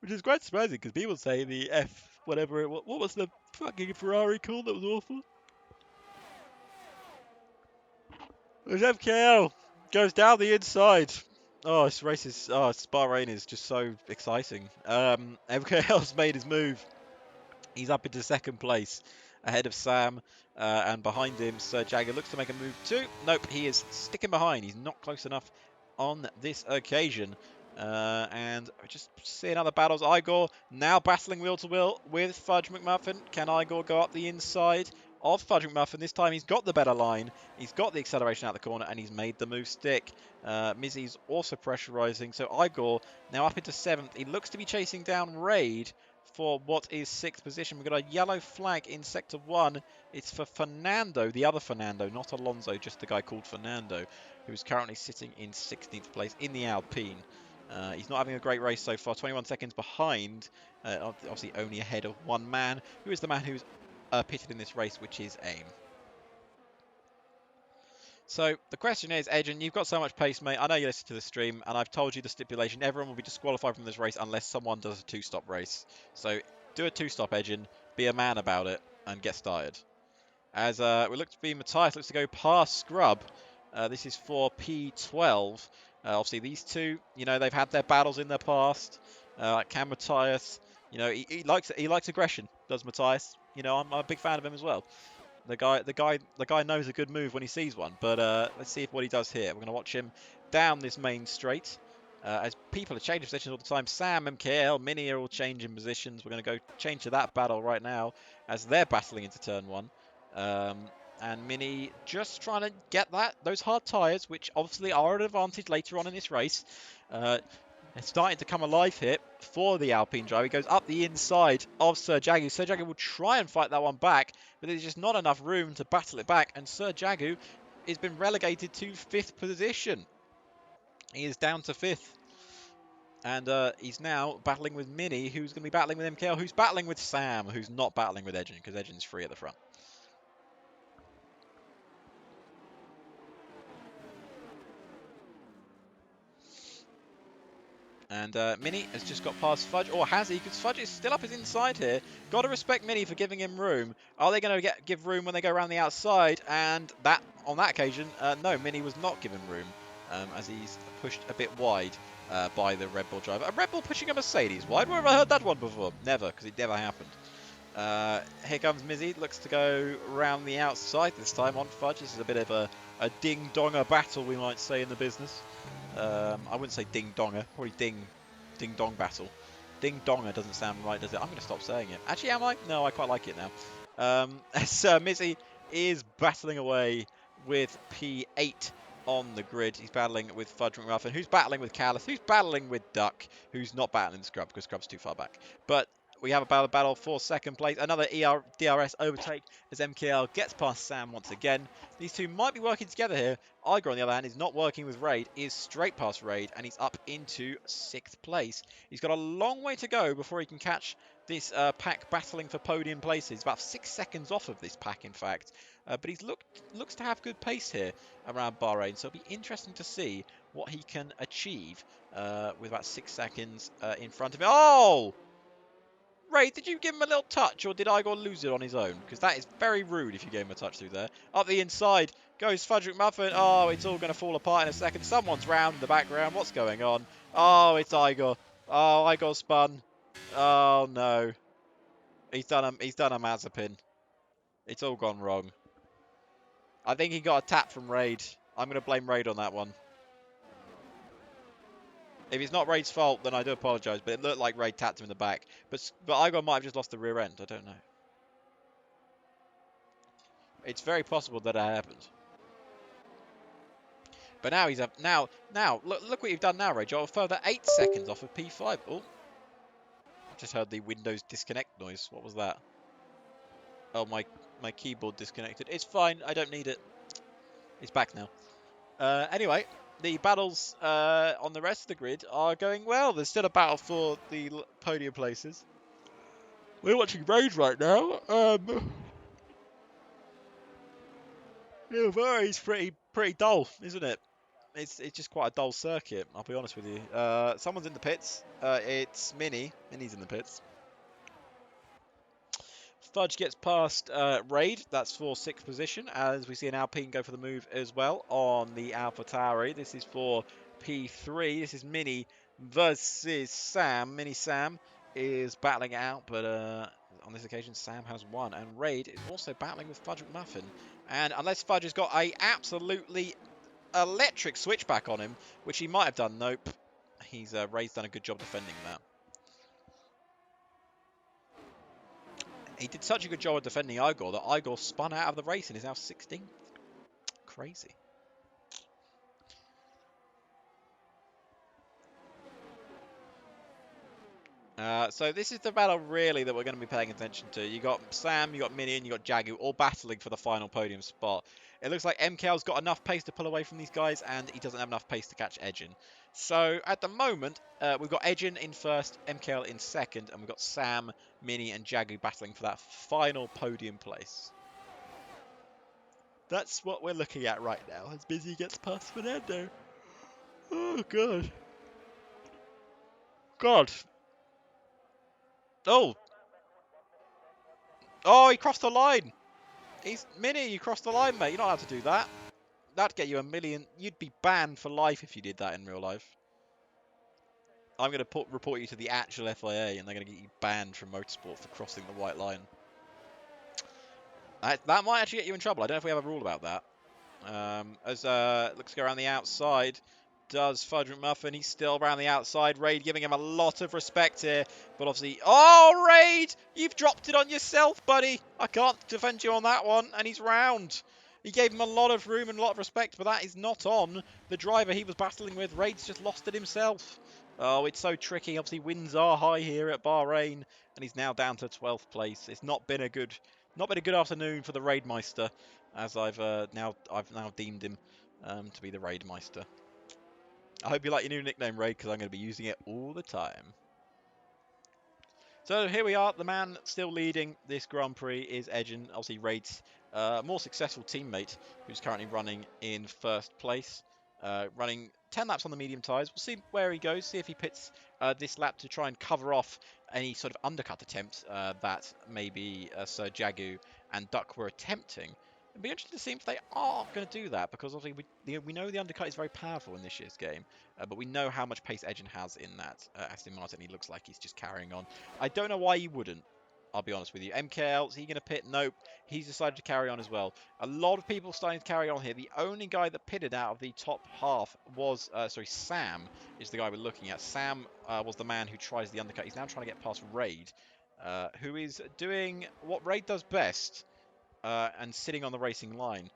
Which is quite surprising, because people say the what was the fucking Ferrari called that was awful? There's MKL. Goes down the inside. Oh, this Bahrain is just so exciting. MKL's made his move. He's up into 2nd place ahead of Sam. And behind him, Sir Jagger looks to make a move too. Nope, he is sticking behind. He's not close enough on this occasion. And just seeing other battles. Igor now battling wheel to wheel with Fudge McMuffin. Can Igor go up the inside of Fudge McMuffin? This time he's got the better line. He's got the acceleration out the corner, and he's made the move stick. Mizzy's also pressurising. So Igor now up into 7th. He looks to be chasing down Raid for what is 6th position. We've got a yellow flag in Sector 1. It's for Fernando, the other Fernando, not Alonso, just the guy called Fernando, who's currently sitting in 16th place in the Alpine. He's not having a great race so far, 21 seconds behind, obviously only ahead of one man, who is the man who's pitted in this race, which is AIM. So the question is, Adrian, you've got so much pace, mate. I know you listen to the stream, and I've told you the stipulation. Everyone will be disqualified from this race unless someone does a 2-stop race. So do a 2-stop, Adrian. Be a man about it and get started. As we look to be Matthias looks to go past Scrub. This is for P12. Obviously, these two, they've had their battles in their past. Can Matthias, he likes aggression, does Matthias. You know, I'm a big fan of him as well. The guy knows a good move when he sees one. But let's see what he does here. We're going to watch him down this main straight. As people are changing positions all the time. Sam, MKL, Mini are all changing positions. We're going to go change to that battle right now as they're battling into turn one. And Mini just trying to get those hard tyres, which obviously are an advantage later on in this race. It's starting to come alive here for the Alpine driver. He goes up the inside of Sir Jagu. Sir Jagu will try and fight that one back, but there's just not enough room to battle it back. And Sir Jagu has been relegated to 5th position. He is down to 5th. And he's now battling with Mini, who's going to be battling with MKL, who's battling with Sam, who's not battling with Edgen, because Edgen's free at the front. And Mini has just got past Fudge, or has he? Because Fudge is still up his inside here. Got to respect Mini for giving him room. Are they going to give room when they go around the outside? And that, on that occasion, no, Mini was not given room, as he's pushed a bit wide by the Red Bull driver. A Red Bull pushing a Mercedes wide? Where have I heard that one before? Never, because it never happened. Here comes Mizzy, looks to go round the outside this time on Fudge. This is a bit of a ding-donger battle, we might say, in the business. I wouldn't say ding-donger, probably ding-dong battle. Ding-donger doesn't sound right, does it? I'm going to stop saying it. Actually, am I? No, I quite like it now. So Mizzy is battling away with P8 on the grid. He's battling with Fudge McMuffin, who's battling with Callus, who's battling with Duck, who's not battling Scrub, because Scrub's too far back. But we have a battle for 2nd place. Another DRS overtake as MKL gets past Sam once again. These two might be working together here. Igor, on the other hand, is not working with Raid, is straight past Raid, and he's up into 6th place. He's got a long way to go before he can catch this pack battling for podium places. About 6 seconds off of this pack, in fact. But he looks to have good pace here around Bahrain, so it'll be interesting to see what he can achieve with about 6 seconds in front of him. Oh! Ray, did you give him a little touch, or did Igor lose it on his own? Because that is very rude if you gave him a touch through there. Up the inside goes Fudge McMuffin. Oh, it's all going to fall apart in a second. Someone's round in the background. What's going on? Oh, it's Igor. Oh, Igor spun. Oh, no. He's done a Mazepin. It's all gone wrong. I think he got a tap from Raid. I'm going to blame Raid on that one. If it's not Raid's fault, then I do apologise, but it looked like Raid tapped him in the back. But Igor might have just lost the rear end. I don't know. It's very possible that it happened. But now he's up. Now, look what you've done now, Ray. You're a further 8 seconds off of P5. Oh, I just heard the Windows disconnect noise. What was that? Oh, my keyboard disconnected. It's fine. I don't need it. It's back now. Anyway, the battles on the rest of the grid are going well. There's still a battle for the podium places. We're watching Raid right now. Yeah, Bahrain's pretty dull, isn't it? It's just quite a dull circuit, I'll be honest with you. Someone's in the pits. It's Mini. Mini's in the pits. Fudge gets past Raid. That's for 6th position, as we see an Alpine go for the move as well on the AlphaTauri. This is for P3. This is Mini versus Sam. Mini Sam is battling it out, but on this occasion, Sam has won. And Raid is also battling with Fudge McMuffin. And unless Fudge has got a absolutely electric switchback on him, which he might have done. Nope. Ray's done a good job defending that. He did such a good job of defending Igor that Igor spun out of the race and is now 16th. Crazy. So this is the battle really that we're going to be paying attention to. You got Sam, you got Mini, and you got Jagu all battling for the final podium spot. It looks like MKL's got enough pace to pull away from these guys, and he doesn't have enough pace to catch Edgen. So at the moment, we've got Edgen in 1st, MKL in 2nd, and we've got Sam, Mini, and Jagu battling for that final podium place. That's what we're looking at right now, as Busy gets past Fernando. Oh, God. God. Oh! Oh, he crossed the line! Mini, you crossed the line, mate. You're not allowed to do that. That'd get you a million. You'd be banned for life if you did that in real life. I'm going to report you to the actual FIA, and they're going to get you banned from motorsport for crossing the white line. That might actually get you in trouble. I don't know if we have a rule about that. As looks to go around the outside, does Fudge McMuffin. He's still around the outside. Raid giving him a lot of respect here, but obviously, oh Raid, you've dropped it on yourself, buddy. I can't defend you on that one, and he's round. He gave him a lot of room and a lot of respect, but that is not on the driver he was battling with. Raid's just lost it himself. Oh, it's so tricky. Obviously, winds are high here at Bahrain, and he's now down to 12th place. It's not been a good afternoon for the Raidmeister, as I've now deemed him to be the Raidmeister. I hope you like your new nickname, Raid, because I'm going to be using it all the time. So here we are. The man still leading this Grand Prix is Edgen, obviously Raid's more successful teammate, who's currently running in first place, running 10 laps on the medium tyres. We'll see where he goes, see if he pits this lap to try and cover off any sort of undercut attempt that maybe Sir Jagu and Duck were attempting. It'd be interesting to see if they are going to do that, because obviously we know the undercut is very powerful in this year's game, but we know how much pace Edgen has in that Aston Martin. He looks like he's just carrying on. I don't know why he wouldn't. I'll be honest with you. MKL, is he going to pit? Nope. He's decided to carry on as well. A lot of people starting to carry on here. The only guy that pitted out of the top half was, Sam is the guy we're looking at. Sam was the man who tries the undercut. He's now trying to get past Raid, who is doing what Raid does best, and sitting on the racing line.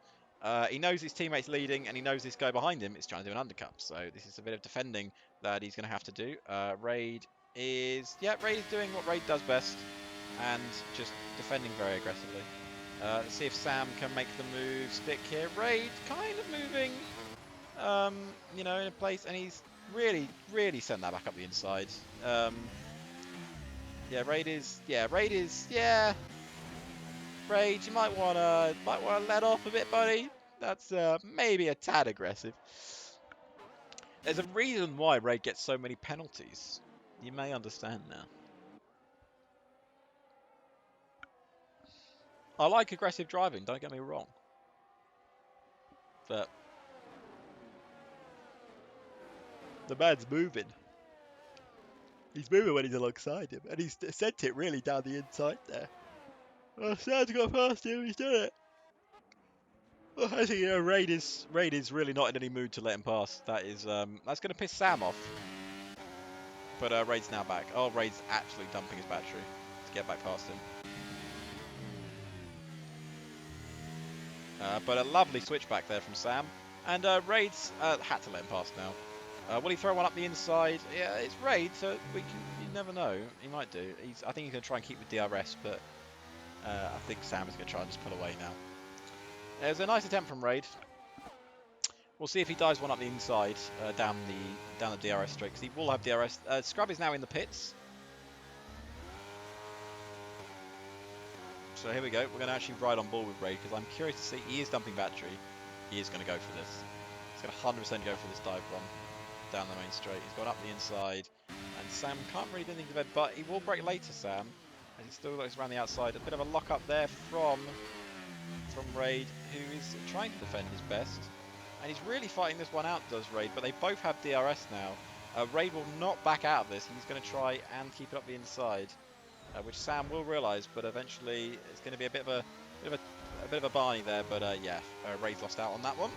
He knows his teammate's leading, and he knows this guy behind him is trying to do an undercut. So this is a bit of defending that he's going to have to do. Raid is doing what Raid does best, and just defending very aggressively. Let's see if Sam can make the move stick here. Raid kind of moving, in a place, and he's really sent that back up the inside. Raid, you might wanna let off a bit, buddy. That's maybe a tad aggressive. There's a reason why Raid gets so many penalties. You may understand now. I like aggressive driving, don't get me wrong. But the man's moving. He's moving when he's alongside him, and he's sent it really down the inside there. Oh, Sam's got past him, he's done it. Oh, I think Raid is really not in any mood to let him pass. That's going to piss Sam off. But Raid's now back. Oh, Raid's actually dumping his battery to get back past him. But a lovely switchback there from Sam. And Raid's had to let him pass now. Will he throw one up the inside? Yeah, it's Raid, so you never know. He might do. I think he's going to try and keep the DRS, but I think Sam is going to try and just pull away now. It was a nice attempt from Raid. We'll see if he dives one up the inside, down the DRS straight, because he will have DRS. Scrub is now in the pits. So here we go. We're going to actually ride on board with Raid, because I'm curious to see. He is dumping battery. He is going to go for this. He's going to 100% go for this dive bomb down the main straight. He's gone up the inside, and Sam can't really do anything to it, but he will brake later, Sam. And he still looks around the outside. A bit of a lock up there from Raid, who is trying to defend his best. And he's really fighting this one out, does Raid, but they both have DRS now. Raid will not back out of this. He's going to try and keep it up the inside, which Sam will realise, but eventually it's going to be a bit of a Barney there. But Raid's lost out on that one,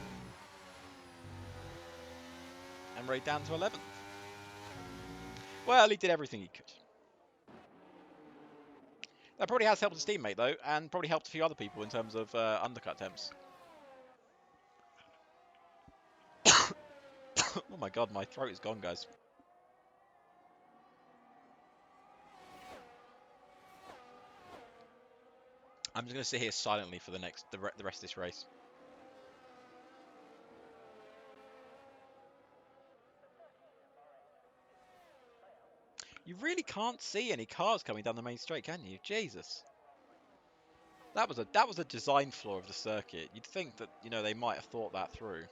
and Raid down to 11th. Well, he did everything he could. That probably has helped his teammate though, and probably helped a few other people in terms of undercut attempts. Oh my god, my throat is gone, guys. I'm just going to sit here silently for the rest of this race. You really can't see any cars coming down the main straight, can you? Jesus. That was a design flaw of the circuit. You'd think that, they might have thought that through.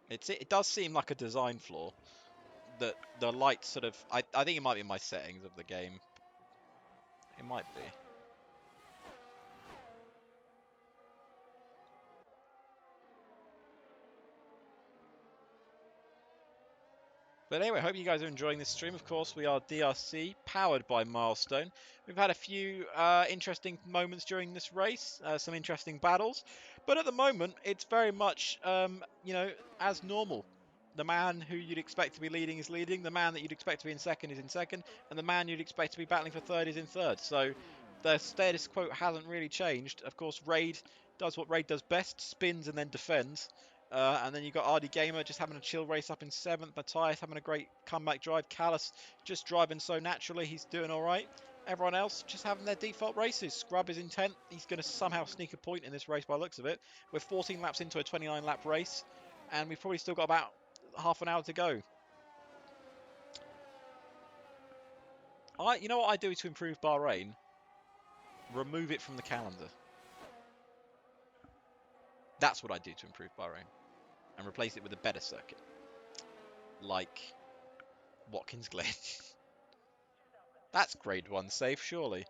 It does seem like a design flaw. That the lights sort of... I think it might be in my settings of the game. It might be. But anyway, hope you guys are enjoying this stream. Of course, we are DRC, powered by Milestone. We've had a few interesting moments during this race, some interesting battles, but at the moment, it's very much, as normal. The man who you'd expect to be leading is leading, the man that you'd expect to be in second is in second, and the man you'd expect to be battling for third is in third. So the status quo hasn't really changed. Of course, Raid does what Raid does best, spins and then defends. And then you've got RD Gamer just having a chill race up in 7th. Matthias having a great comeback drive. Callus just driving so naturally. He's doing all right. Everyone else just having their default races. Scrub is in 10th. He's going to somehow sneak a point in this race by the looks of it. We're 14 laps into a 29-lap race. And we've probably still got about half an hour to go. You know what I do to improve Bahrain? Remove it from the calendar. That's what I do to improve Bahrain. And replace it with a better circuit. Like Watkins Glen. That's grade 1 safe, surely.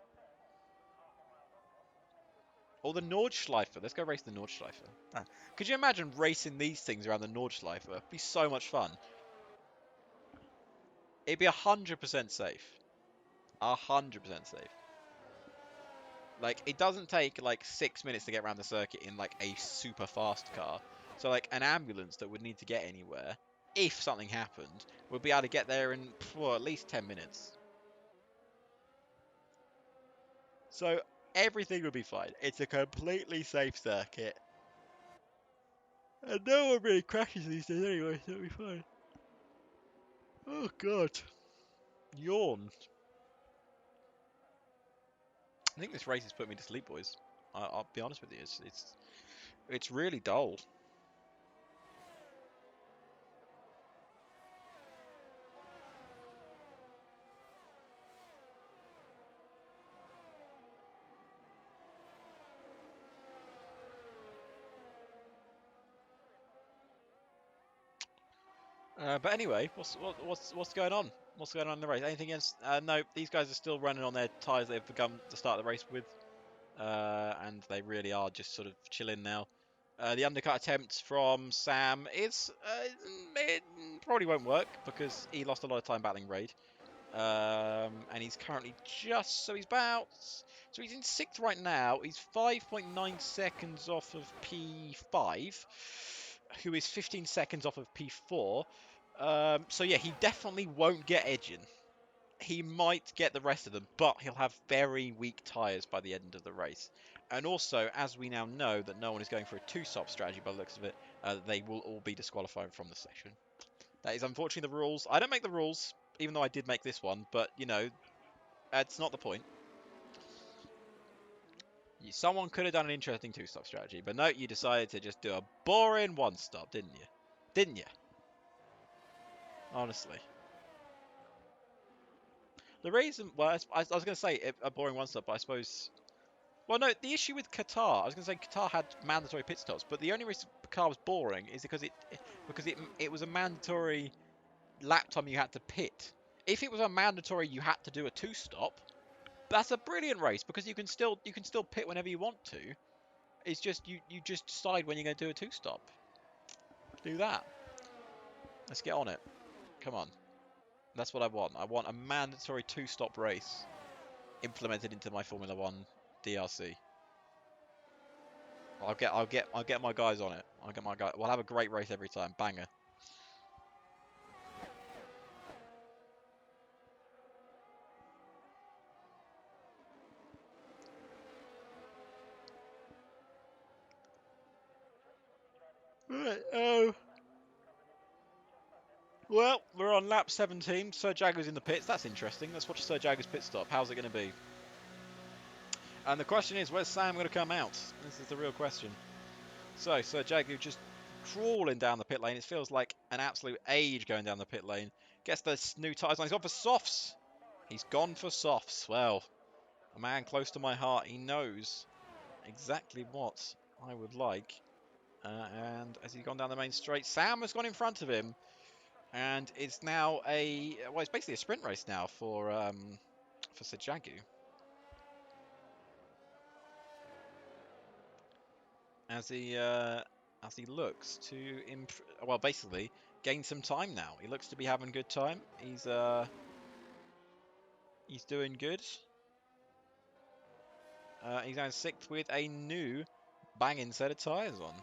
Or the Nordschleifer. Let's go race the Nordschleifer. Ah. Could you imagine racing these things around the Nordschleifer? It'd be so much fun. It'd be 100% safe. 100% safe. Like, it doesn't take, like, 6 minutes to get around the circuit in, like, a super fast car. So, like, an ambulance that would need to get anywhere, if something happened, would be able to get there in, well, at least 10 minutes. So, everything would be fine. It's a completely safe circuit. And no one really crashes these days anyway, so it'll be fine. Oh, God. Yawn. I think this race has put me to sleep, boys. I'll be honest with you. It's really dull. But anyway, what's going on? What's going on in the race? Anything else? No, these guys are still running on their tyres they've begun to start the race with, and they really are just sort of chilling now. The undercut attempt from Sam it probably won't work because he lost a lot of time battling Raid. And he's currently he's in 6th right now. He's 5.9 seconds off of P5, who is 15 seconds off of P4. So yeah, he definitely won't get edging. He might get the rest of them, but he'll have very weak tyres by the end of the race. And also, as we now know that no one is going for a two-stop strategy by the looks of it, they will all be disqualified from the session. That is unfortunately the rules. I don't make the rules, even though I did make this one, but, you know, that's not the point. Someone could have done an interesting two-stop strategy, but no, you decided to just do a boring one-stop, didn't you? Didn't you? Honestly. The reason, well, I was going to say a boring one-stop, but I suppose... Well, no, the issue with Qatar, I was going to say Qatar had mandatory pit stops, but the only reason Qatar was boring is because it was a mandatory lap time you had to pit. If it was a mandatory you had to do a two-stop, that's a brilliant race because you can still pit whenever you want to. It's just you just decide when you're going to do a two-stop. Do that. Let's get on it. Come on. That's what I want. I want a mandatory two-stop race implemented into my Formula One DRC. I'll get my guys on it. I'll get my guys. We'll have a great race every time. Banger. Right. Well, we're on lap 17. Sir Jaguar's in the pits. That's interesting. Let's watch Sir Jaguar's pit stop. How's it going to be? And the question is, where's Sam going to come out? This is the real question. So, Sir Jaguar just crawling down the pit lane. It feels like an absolute age going down the pit lane. Gets the new tyres on. He's gone for softs. He's gone for softs. Well, a man close to my heart. He knows exactly what I would like. And as he's gone down the main straight, Sam has gone in front of him. And it's now it's basically a sprint race now for Sir Jagu. As he looks to basically gain some time now. He looks to be having a good time. He's doing good. He's now 6th with a new banging set of tyres on.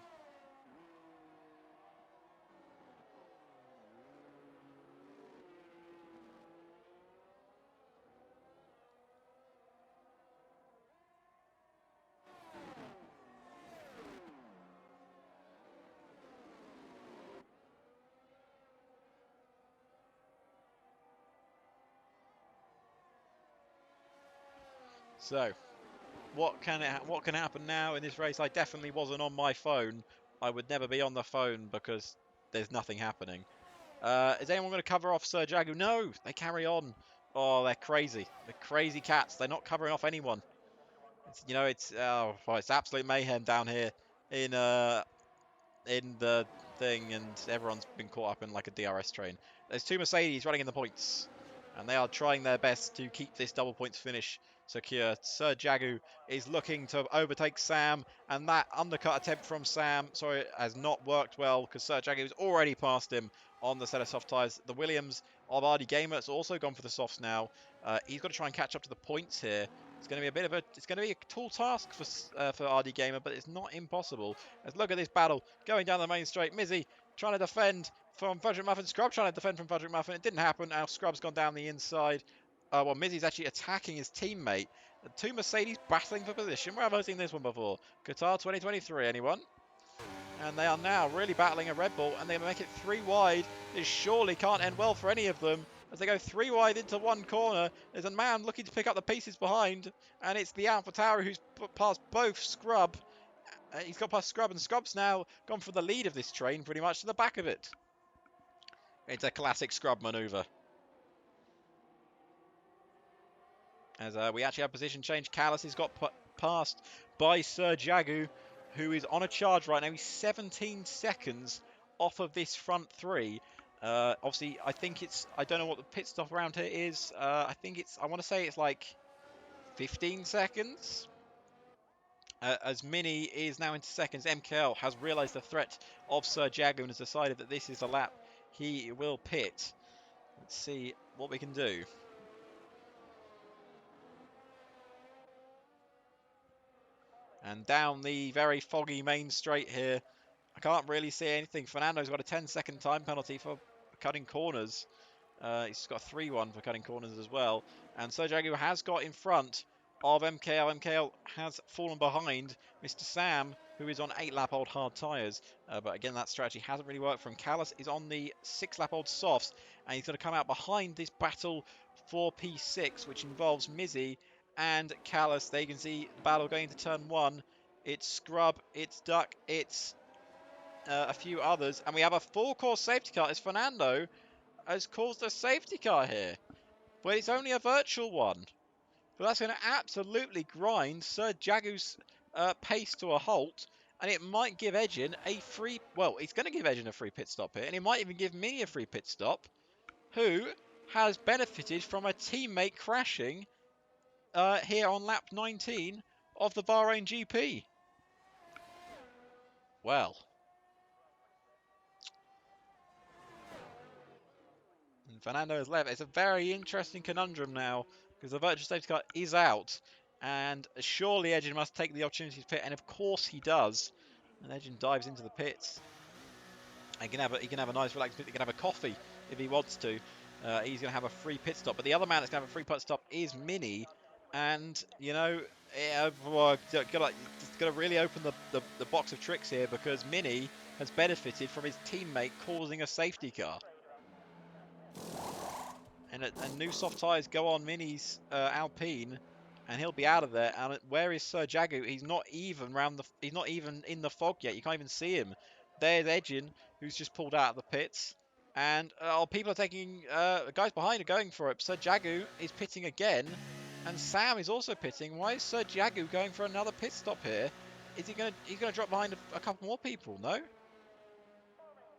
So, what can happen now in this race? I definitely wasn't on my phone. I would never be on the phone because there's nothing happening. Is anyone going to cover off Sir Jagu? No, they carry on. Oh, they're crazy. They're crazy cats. They're not covering off anyone. It's absolute mayhem down here in the thing, and everyone's been caught up in like a DRS train. There's 2 Mercedes running in the points, and they are trying their best to keep this double points finish secure. Sir Jagu is looking to overtake Sam, and that undercut attempt from Sam, has not worked well because Sir Jagu has already passed him on the set of soft tyres. The Williams of Ardy Gamer has also gone for the softs now. He's got to try and catch up to the points here. It's going to be it's going to be a tall task for RD Gamer, but it's not impossible. Let's look at this battle going down the main straight. Mizzy trying to defend from Fudrick Muffin. Scrub trying to defend from Fudrick Muffin. It didn't happen. Now Scrub's gone down the inside. Well, Mizzy's actually attacking his teammate. The 2 Mercedes battling for position. Where have I seen this one before? Qatar 2023, anyone? And they are now really battling a Red Bull, and they make it 3 wide. This surely can't end well for any of them. As they go 3 wide into one corner, there's a man looking to pick up the pieces behind, and it's the AlphaTauri who's passed both Scrub. He's got past Scrub, and Scrub's now gone for the lead of this train, pretty much to the back of it. It's a classic Scrub manoeuvre. As we actually have position change. Callis has got passed by Sir Jagu, who is on a charge right now. He's 17 seconds off of this front 3. Obviously, I don't know what the pit stop around here is. I want to say it's like 15 seconds. As Mini is now into seconds, MKL has realised the threat of Sir Jagu and has decided that this is a lap he will pit. Let's see what we can do. And down the very foggy main straight here, I can't really see anything. Fernando's got a 10-second time penalty for cutting corners. He's got a 3-1 for cutting corners as well. And Sir Jagu has got in front of MKL. MKL has fallen behind Mr. Sam, who is on 8-lap-old hard tyres. But again, that strategy hasn't really worked for him. Callis is on the 6-lap-old softs, and he's going to come out behind this battle for P6, which involves Mizzy and Callis. There you can see the battle going into turn 1. It's Scrub, it's Duck, it's a few others. And we have a full-course safety car. It's Fernando has caused a safety car here, but it's only a virtual one. But that's going to absolutely grind Sir Jagu's pace to a halt, and it might give Edgin a free... Well, it's going to give Edgin a free pit stop here, and it might even give Mini a free pit stop, who has benefited from a teammate crashing here on lap 19 of the Bahrain GP. Well... Fernando has left. It's a very interesting conundrum now because the virtual safety car is out, and surely Edgin must take the opportunity to pit, and of course he does. And Edgin dives into the pits. He can have a nice relaxed pit. He can have a coffee if he wants to. He's going to have a free pit stop, but the other man that's going to have a free pit stop is Mini, and you know, got to really open the box of tricks here because Mini has benefited from his teammate causing a safety car. And new soft tyres go on Mini's Alpine, and he'll be out of there. And where is Sir Jagu? He's not even He's not even in the fog yet. You can't even see him. There's Edgin, who's just pulled out of the pits, and people are taking. Guys behind are going for it. Sir Jagu is pitting again, and Sam is also pitting. Why is Sir Jagu going for another pit stop here? Is he gonna? He's gonna drop behind a couple more people? No.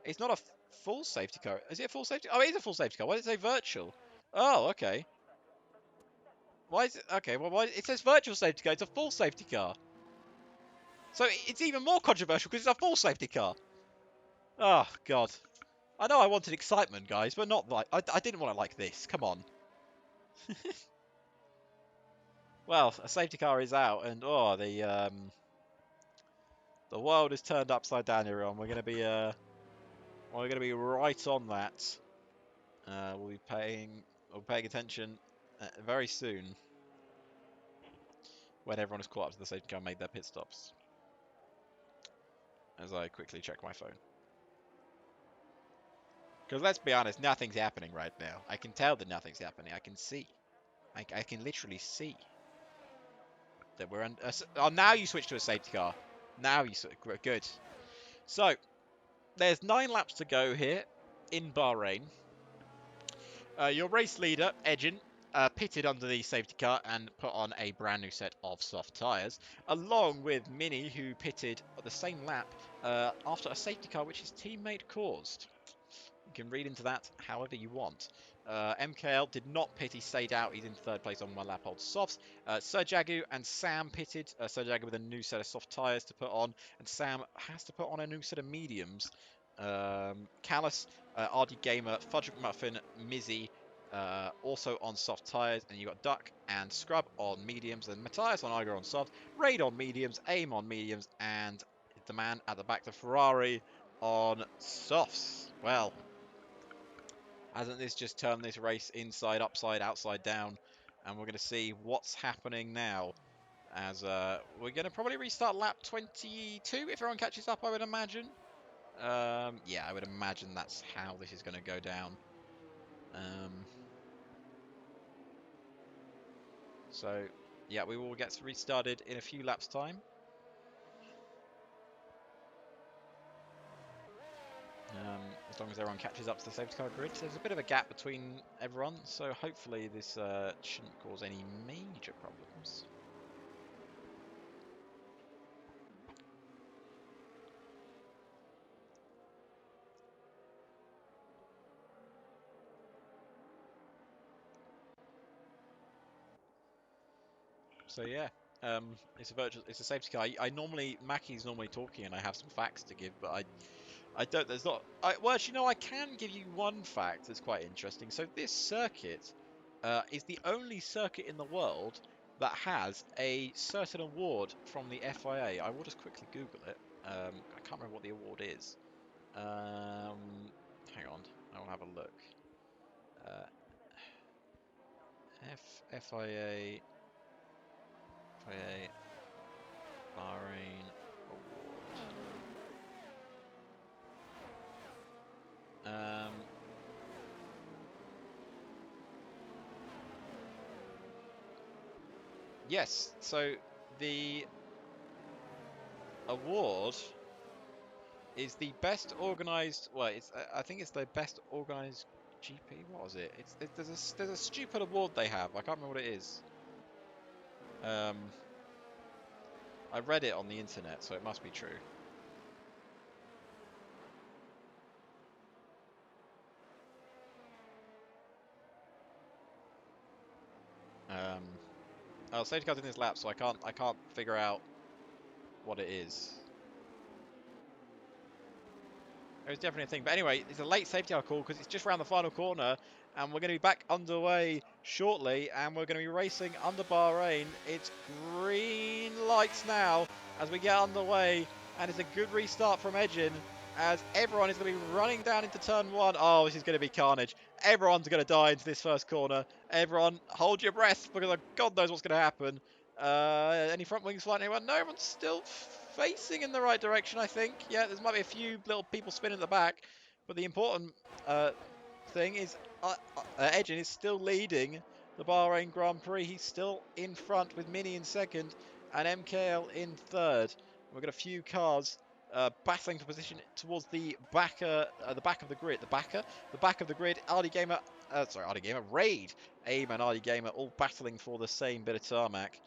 It's not a full safety car. Is it a full safety? Oh, it is a full safety car. Why does it say virtual? Oh, okay. Why is it? Okay, well, why, it says virtual safety car. It's a full safety car. So it's even more controversial because it's a full safety car. Oh, God. I know I wanted excitement, guys, but not like I didn't want it like this. Come on. Well, a safety car is out, and oh, the world is turned upside down, everyone. We're gonna be right on that. We'll be paying attention very soon when everyone is caught up to the safety car and made their pit stops. As I quickly check my phone. Because let's be honest, nothing's happening right now. I can tell that nothing's happening. I can see. I can literally see that we're on. Oh, now you switch to a safety car. Now you good. So there's 9 laps to go here in Bahrain. Your race leader, Edgin, pitted under the safety car and put on a brand new set of soft tyres, along with Mini, who pitted the same lap after a safety car which his teammate caused. You can read into that however you want. MKL did not pit, he stayed out, he's in 3rd place on 1 lap old softs. Sir Jagu and Sam pitted, Sir Jagu with a new set of soft tyres to put on, and Sam has to put on a new set of mediums. Callus, RD Gamer, Fudge McMuffin, Mizzy, also on soft tyres, and you got Duck and Scrub on mediums, and Matthias on Iger on soft, Raid on mediums, Aim on mediums, and the man at the back, the Ferrari, on softs. Well, hasn't this just turned this race inside, upside, outside down? And we're going to see what's happening now. As we're going to probably restart lap 22 if everyone catches up, I would imagine. Yeah, I would imagine that's how this is going to go down. So, yeah, we will get restarted in a few laps' time. As long as everyone catches up to the safety car grid. There's a bit of a gap between everyone, so hopefully this shouldn't cause any major problems. So yeah, it's a safety car. Mackie's normally talking, and I have some facts to give, but I don't. There's not. Well, actually, no. I can give you one fact that's quite interesting. So this circuit is the only circuit in the world that has a certain award from the FIA. I will just quickly Google it. I can't remember what the award is. Hang on, I will have a look. Uh, FIA Bahrain award. Yes, so the award is the best organised. Well, I think it's the best organised GP. What was it? There's a stupid award they have. I can't remember what it is. I read it on the internet, so it must be true. Oh, safety car's in this lap, so I can't figure out what it is. There's definitely a thing, but anyway, it's a late safety car call because it's just around the final corner, and we're going to be back underway shortly, and we're going to be racing under Bahrain. It's green lights now as we get underway, and it's a good restart from Edgin, as everyone is going to be running down into turn 1. Oh, this is going to be carnage. Everyone's going to die into this first corner. Everyone, hold your breath, because God knows what's going to happen. Any front wings flying anyone? No, everyone's still facing in the right direction, I think. Yeah, there might be a few little people spinning at the back, but the important thing is Edgin is still leading the Bahrain Grand Prix. He's still in front with Mini in 2nd and MKL in 3rd. We've got a few cars battling for position towards the back of the grid. The back of the grid. RD Gamer, Raid, Aim and RD Gamer all battling for the same bit of tarmac.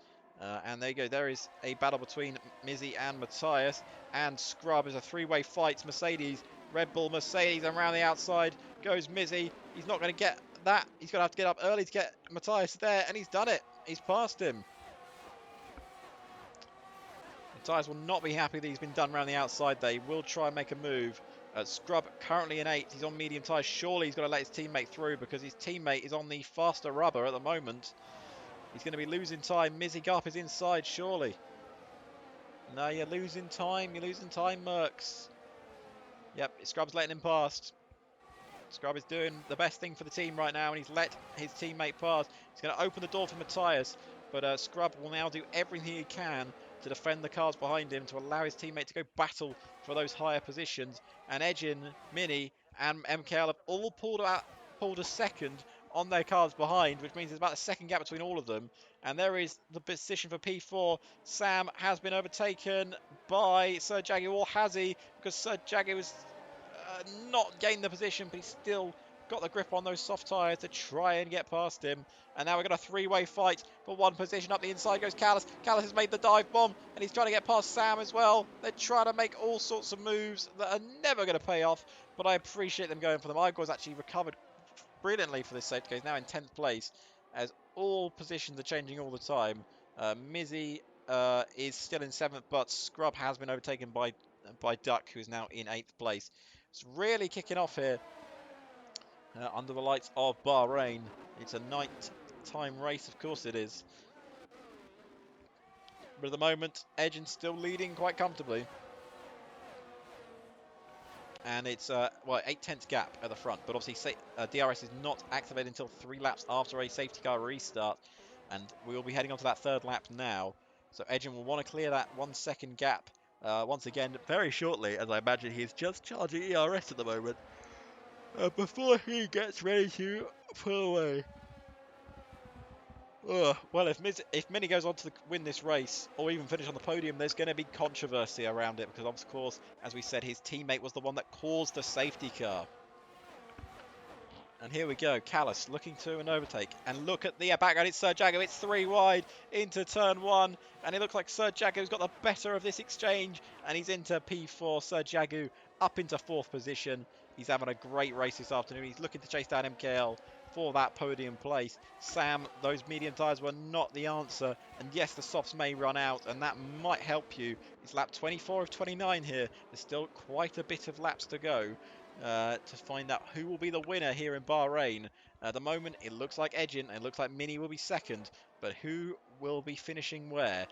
And there you go. There is a battle between Mizzy and Matthias. And Scrub is a 3-way fight. Mercedes, Red Bull, Mercedes. And around the outside goes Mizzy. He's not going to get that. He's going to have to get up early to get Matthias there. And he's done it. He's passed him. Matthias will not be happy that he's been done around the outside. They will try and make a move. Scrub currently in 8th. He's on medium tyres. Surely he's got to let his teammate through because his teammate is on the faster rubber at the moment. He's going to be losing time. Mizzy Garp is inside, surely. No, you're losing time. You're losing time, Mercs. Yep, Scrub's letting him past. Scrub is doing the best thing for the team right now, and he's let his teammate pass. He's going to open the door for Matthias, but Scrub will now do everything he can to defend the cars behind him to allow his teammate to go battle for those higher positions. And Edgin, Mini, and MKL have all pulled a second on their cars behind, which means there's about a second gap between all of them. And there is the position for P4. Sam has been overtaken by Sir Jaguar, or has he? Because Sir Jaguar was not gained the position, but he's still got the grip on those soft tyres to try and get past him. And now we've got a three-way fight for one position. Up the inside goes Callis. Callis has made the dive bomb, and he's trying to get past Sam as well. They're trying to make all sorts of moves that are never going to pay off, but I appreciate them going for them. Igor's actually recovered brilliantly for this safety car. He's now in 10th place, as all positions are changing all the time. Mizzy is still in 7th, but Scrub has been overtaken by Duck, who is now in 8th place. It's really kicking off here under the lights of Bahrain. It's a night-time race, of course it is. But at the moment, Edgin's still leading quite comfortably. And it's, 8/10 gap at the front. But obviously, DRS is not activated until 3 laps after a safety car restart. And we will be heading on to that 3rd lap now. So Edgin will want to clear that 1 second gap once again very shortly, as I imagine he's just charging ERS at the moment. Before he gets ready to pull away. Well, if Mini goes on to win this race, or even finish on the podium, there's going to be controversy around it, because of course, as we said, his teammate was the one that caused the safety car. And here we go, Callis looking to an overtake. And look at the background, it's Sir Jago, it's 3 wide into turn 1. And it looks like Sir Jago's got the better of this exchange. And he's into P4, Sir Jago up into 4th position. He's having a great race this afternoon. He's looking to chase down MKL for that podium place. Sam, those medium tyres were not the answer. And yes, the softs may run out, and that might help you. It's lap 24 of 29 here. There's still quite a bit of laps to go. To find out who will be the winner here in Bahrain. At the moment, it looks like Edgin, and it looks like Mini will be second, but who will be finishing where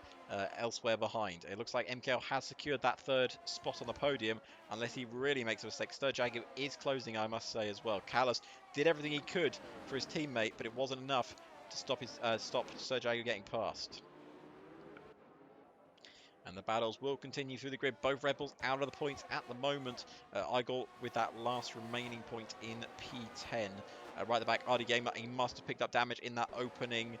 elsewhere behind? It looks like MKL has secured that 3rd spot on the podium, unless he really makes a mistake. Sir Jagu is closing, I must say, as well. Callis did everything he could for his teammate, but it wasn't enough to stop Sir Jagu getting past. And the battles will continue through the grid. Both Red Bulls out of the points at the moment. Igor with that last remaining point in P10. Right at the back, RD Gamer, he must have picked up damage in that opening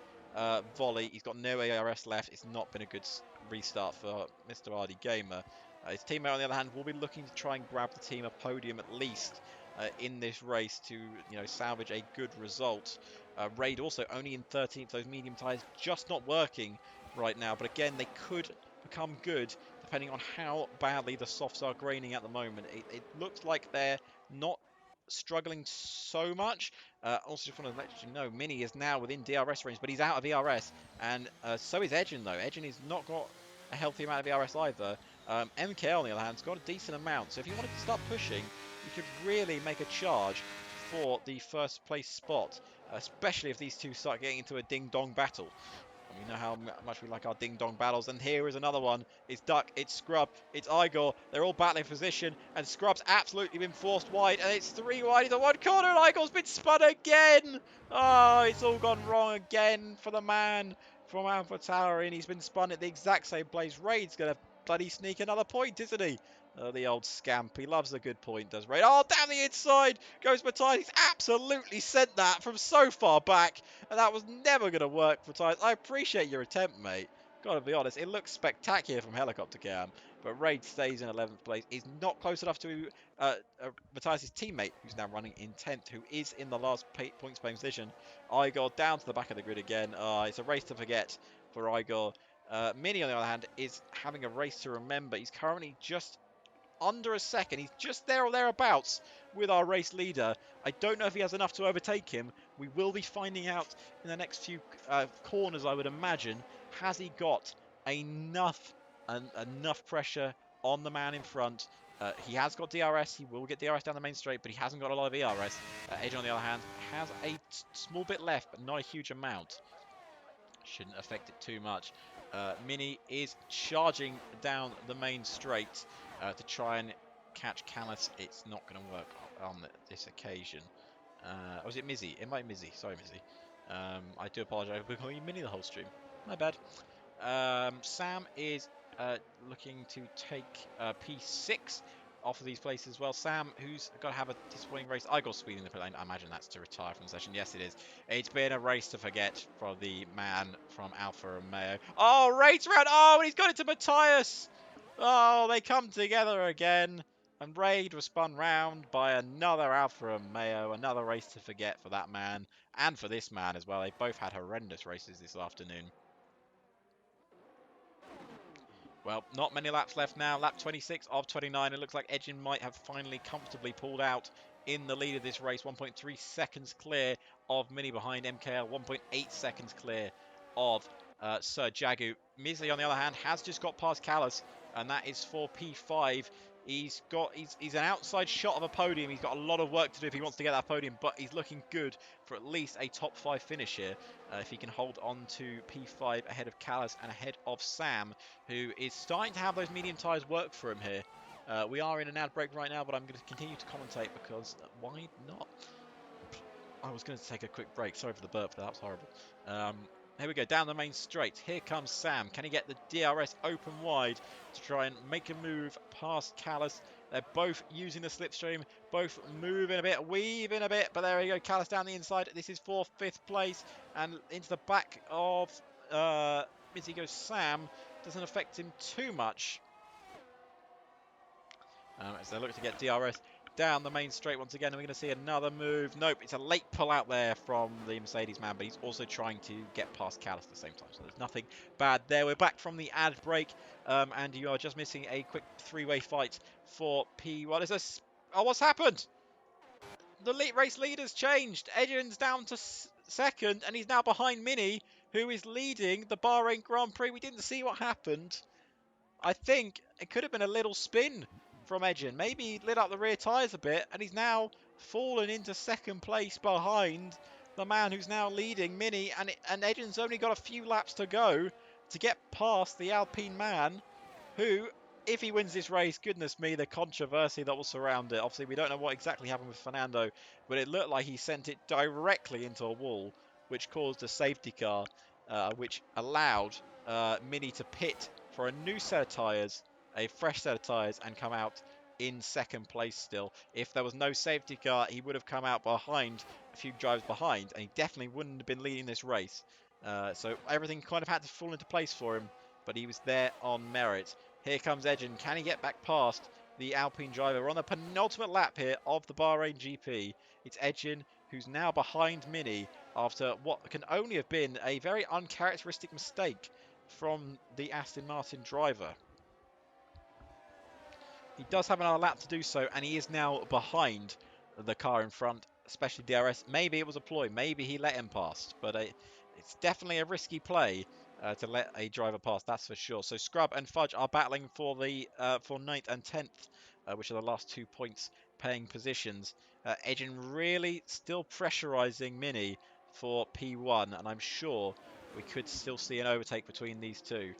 volley. He's got no ARS left. It's not been a good restart for Mr. RD Gamer. His teammate, on the other hand, will be looking to try and grab the team a podium at least in this race to salvage a good result. Raid also only in 13th. Those medium tyres just not working right now. But again, they could become good depending on how badly the softs are graining at the moment. It looks like they're not struggling so much. Also just want to let you know, Mini is now within DRS range, but he's out of ERS, and so is Edgin though. Edgin has not got a healthy amount of ERS either. MKL on the other hand has got a decent amount, so if you wanted to start pushing, you could really make a charge for the 1st place spot, especially if these two start getting into a ding-dong battle. We know how much we like our ding-dong battles, and here is another one. It's Duck, it's Scrub, it's Igor. They're all battling position, and Scrub's absolutely been forced wide, and it's 3 wide into 1 corner, and Igor's been spun again! Oh, it's all gone wrong again for the man from Alpha Tower, and he's been spun at the exact same place. Raid's going to bloody sneak another point, isn't he? Oh, the old scamp. He loves a good point, does Raid. Oh, down the inside goes Matthias. He's absolutely sent that from so far back. And that was never going to work for Matthias. I appreciate your attempt, mate. Gotta be honest. It looks spectacular from helicopter cam. But Raid stays in 11th place. He's not close enough to Matthias' teammate, who's now running in 10th, who is in the last points playing position. Igor down to the back of the grid again. It's a race to forget for Igor. Mini, on the other hand, is having a race to remember. He's currently just under a second. He's just there or thereabouts with our race leader. I don't know if he has enough to overtake him. We will be finding out in the next few corners, I would imagine. Has he got enough pressure on the man in front He has got DRS. He will get DRS down the main straight, but he hasn't got a lot of ERS. Adrian, on the other hand, has a small bit left, but not a huge amount. Shouldn't affect it too much. Mini is charging down the main straight to try and catch Callus. It's not going to work on this occasion. Or is it Mizzy? It might be Mizzy. Sorry, Mizzy. I do apologise for calling you Mini the whole stream. My bad. Sam is looking to take P6 off of these places as well. Sam, who's got to have a disappointing race. I got speed in the pit lane. I imagine that's to retire from the session. Yes, it is. It's been a race to forget for the man from Alpha Romeo. Oh, race round. Oh, and he's got it to Matthias. Oh, they come together again. And Raid was spun round by another Alfa Romeo. Another race to forget for that man. And for this man as well. They both had horrendous races this afternoon. Well, not many laps left now. Lap 26 of 29. It looks like Edgin might have finally comfortably pulled out in the lead of this race. 1.3 seconds clear of Mini behind MKL. 1.8 seconds clear of Sir Jagu. Misley, on the other hand, has just got past Callus, and that is for P5. He's an outside shot of a podium. He's got a lot of work to do if he wants to get that podium, but he's looking good for at least a top 5 finish here. If he can hold on to P5 ahead of Callus and ahead of Sam, who is starting to have those medium tyres work for him here. We are in an ad break right now, but I'm going to continue to commentate because why not? I was going to take a quick break. Sorry for the burp, that was horrible. Here we go, down the main straight. Here comes Sam. Can he get the DRS open wide to try and make a move past Callus? They're both using the slipstream, both moving a bit, weaving a bit, but there we go, Callus down the inside. This is for 5th place, and into the back of Mizzy goes Sam. Doesn't affect him too much. As they look to get DRS down the main straight once again. Are we going to see another move? Nope, it's a late pull out there from the Mercedes man, but he's also trying to get past Callus at the same time, so there's nothing bad there. We're back from the ad break, and you are just missing a quick 3-way fight for P1. Is this? Oh, what's happened? The race leader's changed. Edgin's down to second, and he's now behind Mini, who is leading the Bahrain Grand Prix. We didn't see what happened. I think it could have been a little spin from Edgin. Maybe he lit up the rear tyres a bit, and he's now fallen into second place behind the man who's now leading Mini, and Edgin's only got a few laps to go to get past the Alpine man, who, if he wins this race, goodness me, the controversy that will surround it. Obviously, we don't know what exactly happened with Fernando, but it looked like he sent it directly into a wall, which caused a safety car, which allowed Mini to pit for a new set of tyres, a fresh set of tyres, and come out in second place still. If there was no safety car, he would have come out behind, a few drivers behind, and he definitely wouldn't have been leading this race. So everything kind of had to fall into place for him, but he was there on merit. Here comes Edgin. Can he get back past the Alpine driver? We're on the penultimate lap here of the Bahrain GP. It's Edgin who's now behind Mini after what can only have been a very uncharacteristic mistake from the Aston Martin driver. He does have another lap to do so, and he is now behind the car in front, especially DRS. Maybe it was a ploy. Maybe he let him past, but it's definitely a risky play to let a driver pass, that's for sure. So Scrub and Fudge are battling for the for 9th and 10th, which are the last 2 points paying positions. Edgin really still pressurising Mini for P1, and I'm sure we could still see an overtake between these two.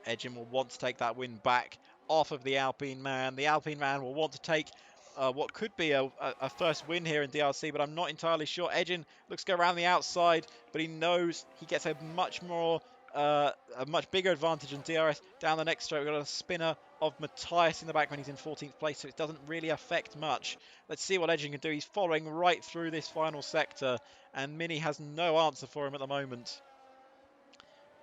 Edgin will want to take that win back off of the Alpine man. The Alpine man will want to take what could be a first win here in DRC, but I'm not entirely sure. Edgin looks to go around the outside, but he knows he gets a much bigger advantage than DRS down the next straight. We've got a spinner of Matthias in the back when he's in 14th place, so it doesn't really affect much. Let's see what Edgin can do. He's following right through this final sector, and Mini has no answer for him at the moment.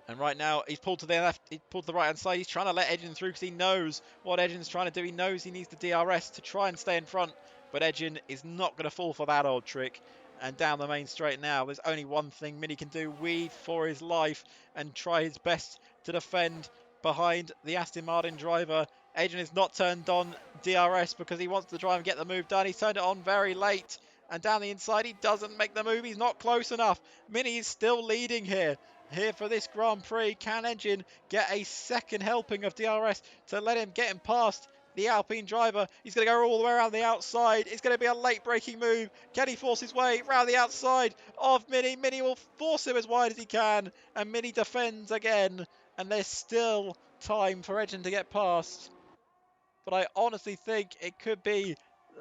And right now, he's pulled to the left, he's pulled to the right-hand side. He's trying to let Edgin through because he knows what Edgin's trying to do. He knows he needs the DRS to try and stay in front. But Edgin is not going to fall for that old trick. And down the main straight now, there's only one thing Mini can do. Weave for his life and try his best to defend behind the Aston Martin driver. Edgin has not turned on DRS because he wants to try and get the move done. He's turned it on very late. And down the inside, he doesn't make the move. He's not close enough. Mini is still leading here for this Grand Prix. Can Edgin get a second helping of DRS to let him get him past The Alpine driver, he's going to go all the way around the outside. It's going to be a late braking move. Can he force his way around the outside of Mini? Mini will force him as wide as he can, and Mini defends again. And there's still time for Edgen to get past. But I honestly think it could be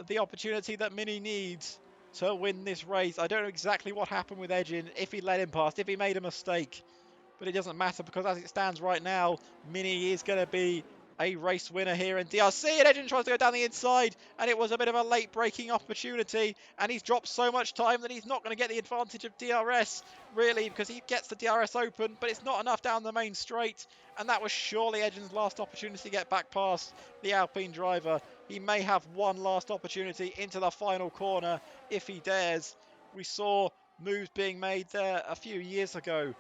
the opportunity that Mini needs to win this race. I don't know exactly what happened with Edgen, if he let him past, if he made a mistake. But it doesn't matter because as it stands right now, Mini is going to be a race winner here in DRC. And Edgen tries to go down the inside, and it was a bit of a late braking opportunity. And he's dropped so much time that he's not going to get the advantage of DRS, really, because he gets the DRS open, but it's not enough down the main straight. And that was surely Edgen's last opportunity to get back past the Alpine driver. He may have one last opportunity into the final corner if he dares. We saw moves being made there a few years ago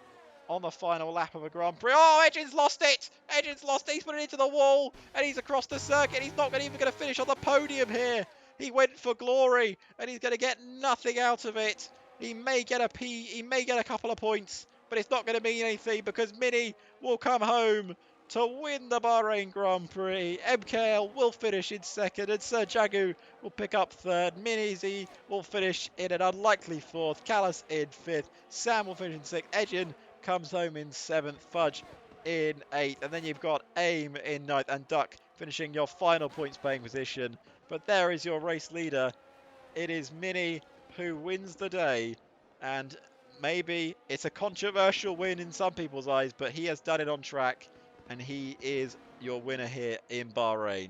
on the final lap of a Grand Prix. Oh, Edgen's lost it! Edgen's lost it. He's put it into the wall, and he's across the circuit. He's not even going to finish on the podium here. He went for glory, and he's going to get nothing out of it. He may get a P, he may get a couple of points, but it's not going to mean anything because Mini will come home to win the Bahrain Grand Prix. MKL will finish in second, and Sir Jagu will pick up third. Minizy will finish in an unlikely fourth. Callis in fifth. Sam will finish in sixth. Edgen comes home in seventh, Fudge in eighth, and then you've got Aim in ninth, and Duck finishing your final points paying position. But there is your race leader. It is Mini who wins the day, and maybe it's a controversial win in some people's eyes, but he has done it on track, and he is your winner here in Bahrain.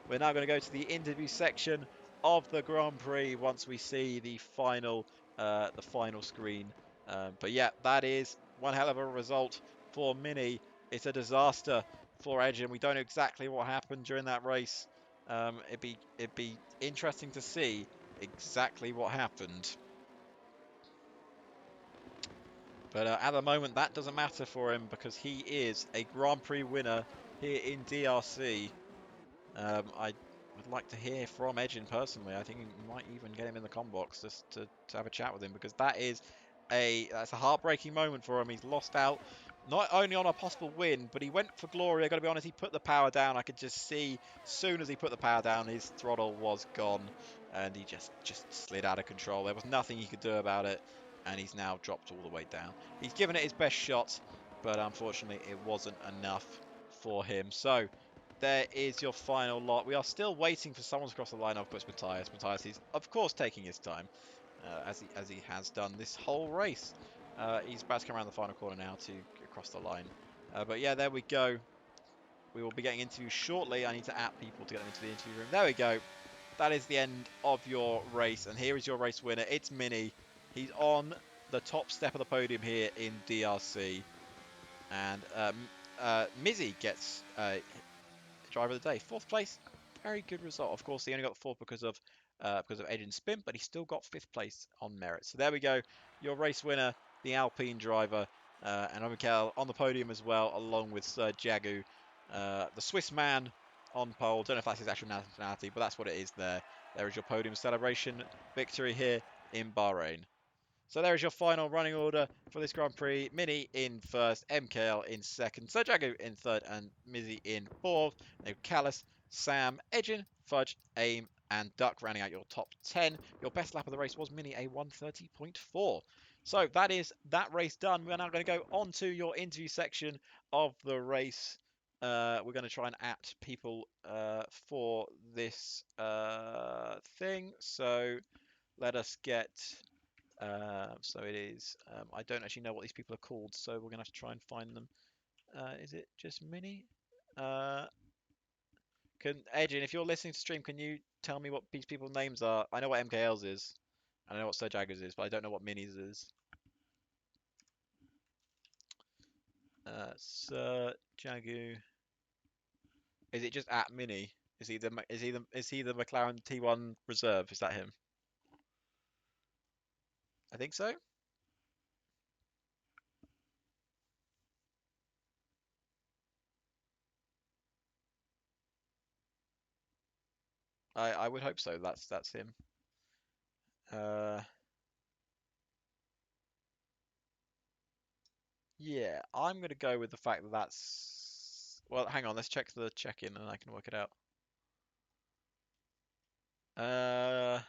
We're now going to go to the interview section of the Grand Prix once we see the final screen. But yeah, that is one hell of a result for Mini. It's a disaster for Edgen. We don't know exactly what happened during that race. It'd be interesting to see exactly what happened. But at the moment, that doesn't matter for him because he is a Grand Prix winner here in DRC. I would like to hear from Edgen personally. I think you might even get him in the com box just to have a chat with him because that's a heartbreaking moment for him. He's lost out not only on a possible win, but he went for glory. I got to be honest, he put the power down. I could just see as soon as he put the power down, his throttle was gone, and he just slid out of control. There was nothing he could do about it, and he's now dropped all the way down. He's given it his best shot, but unfortunately, it wasn't enough for him. So there is your final lot. We are still waiting for someone to cross the line. Of course, Matthias. Matthias is, of course, taking his time, as he has done this whole race. He's about to come around the final corner now to cross the line. But yeah, there we go. We will be getting interviews shortly. I need to add people to get them into the interview room. There we go. That is the end of your race, and here is your race winner. It's Mini. He's on the top step of the podium here in DRC, and Mizzy gets driver of the day. Fourth place, very good result. Of course, he only got fourth because of Edgen's spin, but he still got fifth place on merit. So there we go. Your race winner, the Alpine driver, and Mikel on the podium as well, along with Sir Jagu, the Swiss man on pole. Don't know if that's his actual nationality, but that's what it is there. There is your podium celebration victory here in Bahrain. So there is your final running order for this Grand Prix. Mini in first, MKL in second, Sir Jagu in third, and Mizzy in fourth. Now Callis, Sam, Edgen, Fudge, Aim, and Duck rounding out your top 10. Your best lap of the race was Mini, a 1:30.4. So that is that race done. We're now going to go on to your interview section of the race. We're going to try and at people for this thing. So let us get... so it is. I don't actually know what these people are called, so we're gonna have to try and find them. Is it just Mini? Can Adrian, if you're listening to stream, can you tell me what these people's names are? I know what MKL's is. I know what Sir Jaggers is, but I don't know what Mini's is. Sir Jagu. Is it just at Mini? Is he the McLaren T1 reserve? Is that him? I think so. I would hope so. That's him. Yeah, I'm gonna go with the fact that that's... Well, hang on, let's check the check-in and I can work it out. Uh,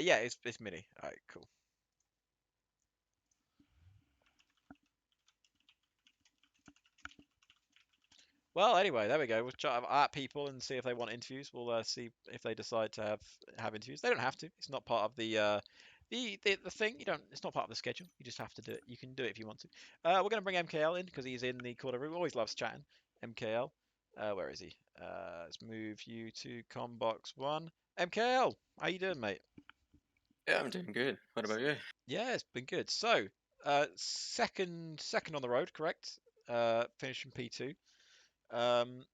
yeah, it's mini. All right, cool. Well, anyway, there we go. We'll chat at people and see if they want interviews. We'll see if they decide to have interviews. They don't have to. It's not part of the thing. You don't. It's not part of the schedule. You just have to do it. You can do it if you want to. We're going to bring MKL in because he's in the corner room. Always loves chatting. MKL. Where is he? Let's move you to Combox One. MKL, how you doing, mate? Yeah, I'm doing good. What about you? Yeah, it's been good. So, second on the road, correct? Finishing P2. Um,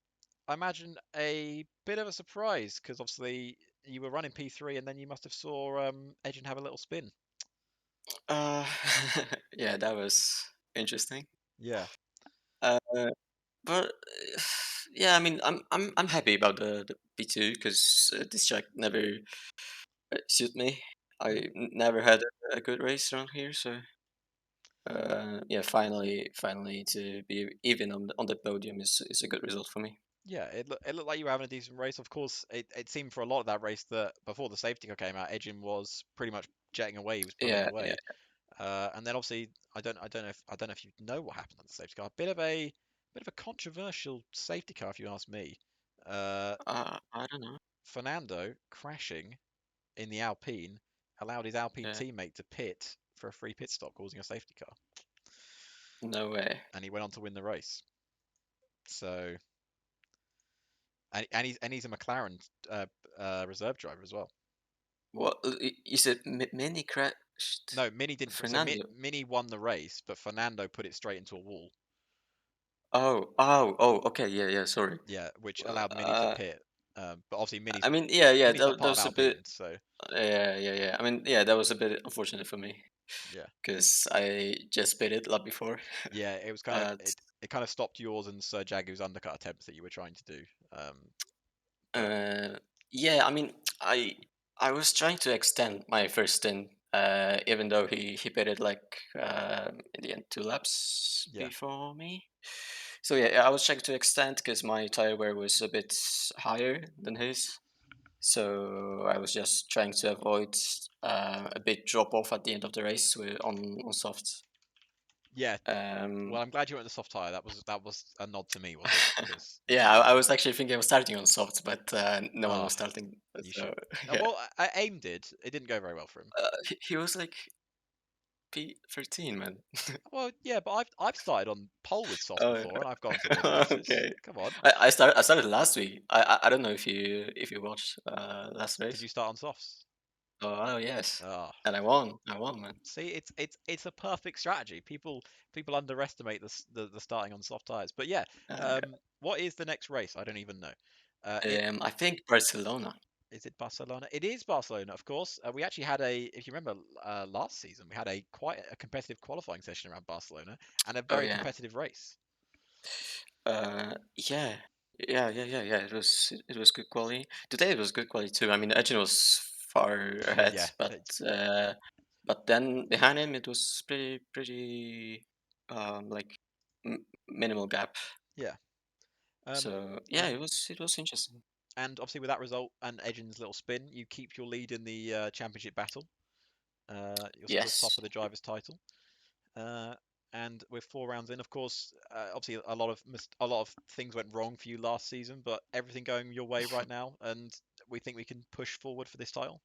I imagine a bit of a surprise because obviously you were running P3 and then you must have saw Edgen have a little spin. Uh, yeah, that was interesting. Yeah, Uh, but yeah, I mean, I'm happy about the P2 because this track never suited me. mm, Never had a good race around here, so yeah, finally to be even on the podium is a good result for me. yeah. It looked like you were having a decent race. Of course, it seemed for a lot of that race that before the safety car came out, Edgen was pretty much jetting away. He was pulling Yeah, yeah. away. And then obviously I don't know if you know what happened on the safety car. Bit of a controversial safety car, if you ask me. Uh, I don't know. Fernando crashing in the Alpine allowed his Alpine Yeah, teammate to pit for a free pit stop, causing a safety car, no way. and he went on to win the race. So, and he's a McLaren uh, reserve driver as well. What you said? Mini crashed No, Mini didn't. So Fernando. Mini won the race, but Fernando put it straight into a wall. Oh, okay, yeah, yeah, sorry. Yeah, which Well, allowed Mini to pit. But obviously I mean, yeah, Mini's not that part of was a bit, Alpine, so yeah. I mean, yeah, that was a bit unfortunate for me yeah, because I just bid it a lot before. yeah. It was kind of Uh, it kind of stopped yours and Sir Jagu's undercut attempts that you were trying to do. Um, but uh, yeah, I mean, I I was trying to extend my first stint, even though he bid it like in the end 2 laps yeah, before me. So yeah, I was trying to extend because my tire wear was a bit higher than his. So I was just trying to avoid a bit drop off at the end of the race on softs. yeah. Um, Well, I'm glad you went the soft tire. That was a nod to me, was it? Because yeah, I was actually thinking of starting on softs, but no one ah, was starting. you So should. yeah, Well, AIM did. It didn't go very well for him. he was like P13, man. Well, yeah, but I've started on pole with softs Oh, before, and I've gone to win races. okay. Come on, I started last week. I don't know if you watched last did race. you start on softs? Oh yes, Ah, and I won. I won, man. see, it's a perfect strategy. People underestimate the starting on soft tires. But yeah, Yeah. what is the next race? I don't even know. I think Barcelona. Is it Barcelona? It is Barcelona, of course. We actually had if you remember, last season, we had a quite a competitive qualifying session around Barcelona and a Oh very yeah. competitive race. Yeah. Yeah. It was good quality. Today it was good quality too. I mean, Edge was far ahead, Yeah, uh, but then behind him it was pretty like minimal gap. yeah. Um, So yeah, and it was interesting. obviously with that result and Edgin's little spin, you keep your lead in the championship battle. You're still top Yes. of the drivers' title. Uh, and with 4 rounds in, of course, obviously a lot of things went wrong for you last season, but everything going your way right now, and we think we can push forward for this title.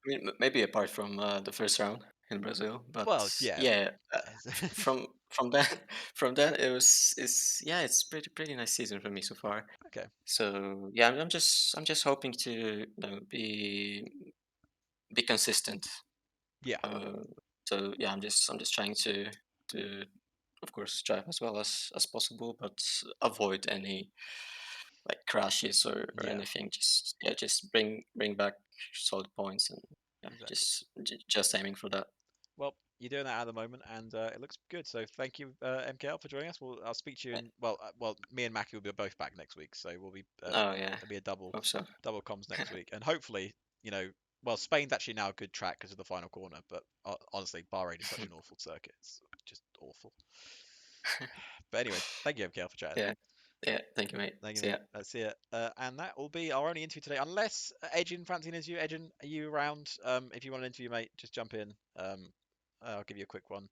I mean, maybe apart from the first round in Brazil, but Well, yeah, yeah, from that from that it's yeah, it's pretty nice season for me so far. okay, So yeah, I'm just hoping to be consistent. yeah, Uh, so yeah, I'm just trying to of course drive as well as possible, but avoid any like crashes or yeah, anything. Just yeah, just bring back solid points and yeah, exactly. just aiming for that. Well, you're doing that at the moment, and it looks good. So thank you, MKL, for joining us. I'll speak to you in me and Mackie will be both back next week, so we'll be Oh yeah, it'll be a hope so. double comms next week, and hopefully, you know, well, Spain's actually now a good track because of the final corner, but honestly, Bahrain is such an awful circuit. It's just awful. But anyway, thank you, MKL, for chatting. Yeah. Yeah, thank you, mate. Thank you, See ya. mate. Let's see it. And that will be our only interview today, unless Edgin, fancy an interview. Edgin, are you around? If you want an interview, mate, just jump in. I'll give you a quick one.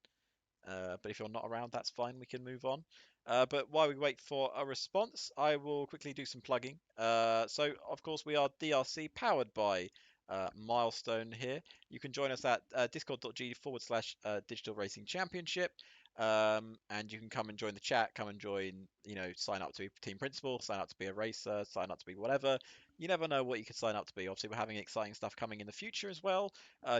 But if you're not around, that's fine. We can move on. But while we wait for a response, I will quickly do some plugging. So, of course, we are DRC powered by Milestone here. You can join us at discord.g/, Digital Racing Championship. And you can come and join the chat, come and join, sign up to be team principal, sign up to be a racer, sign up to be whatever. You never know what you could sign up to be. Obviously, we're having exciting stuff coming in the future as well.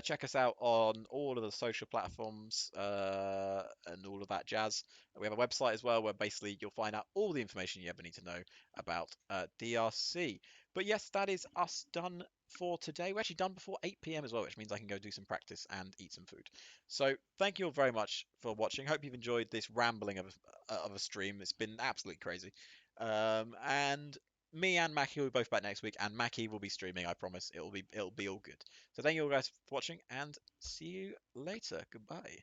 Check us out on all of the social platforms and all of that jazz. We have a website as well where basically you'll find out all the information you ever need to know about DRC. But yes, that is us done for today. We're actually done before 8 p.m. as well, which means I can go do some practice and eat some food. So thank you all very much for watching. Hope you've enjoyed this rambling of a stream. It's been absolutely crazy. And me and Mackie will be both back next week, and Mackie will be streaming. I promise. It'll be all good. So thank you all guys for watching, and see you later. Goodbye.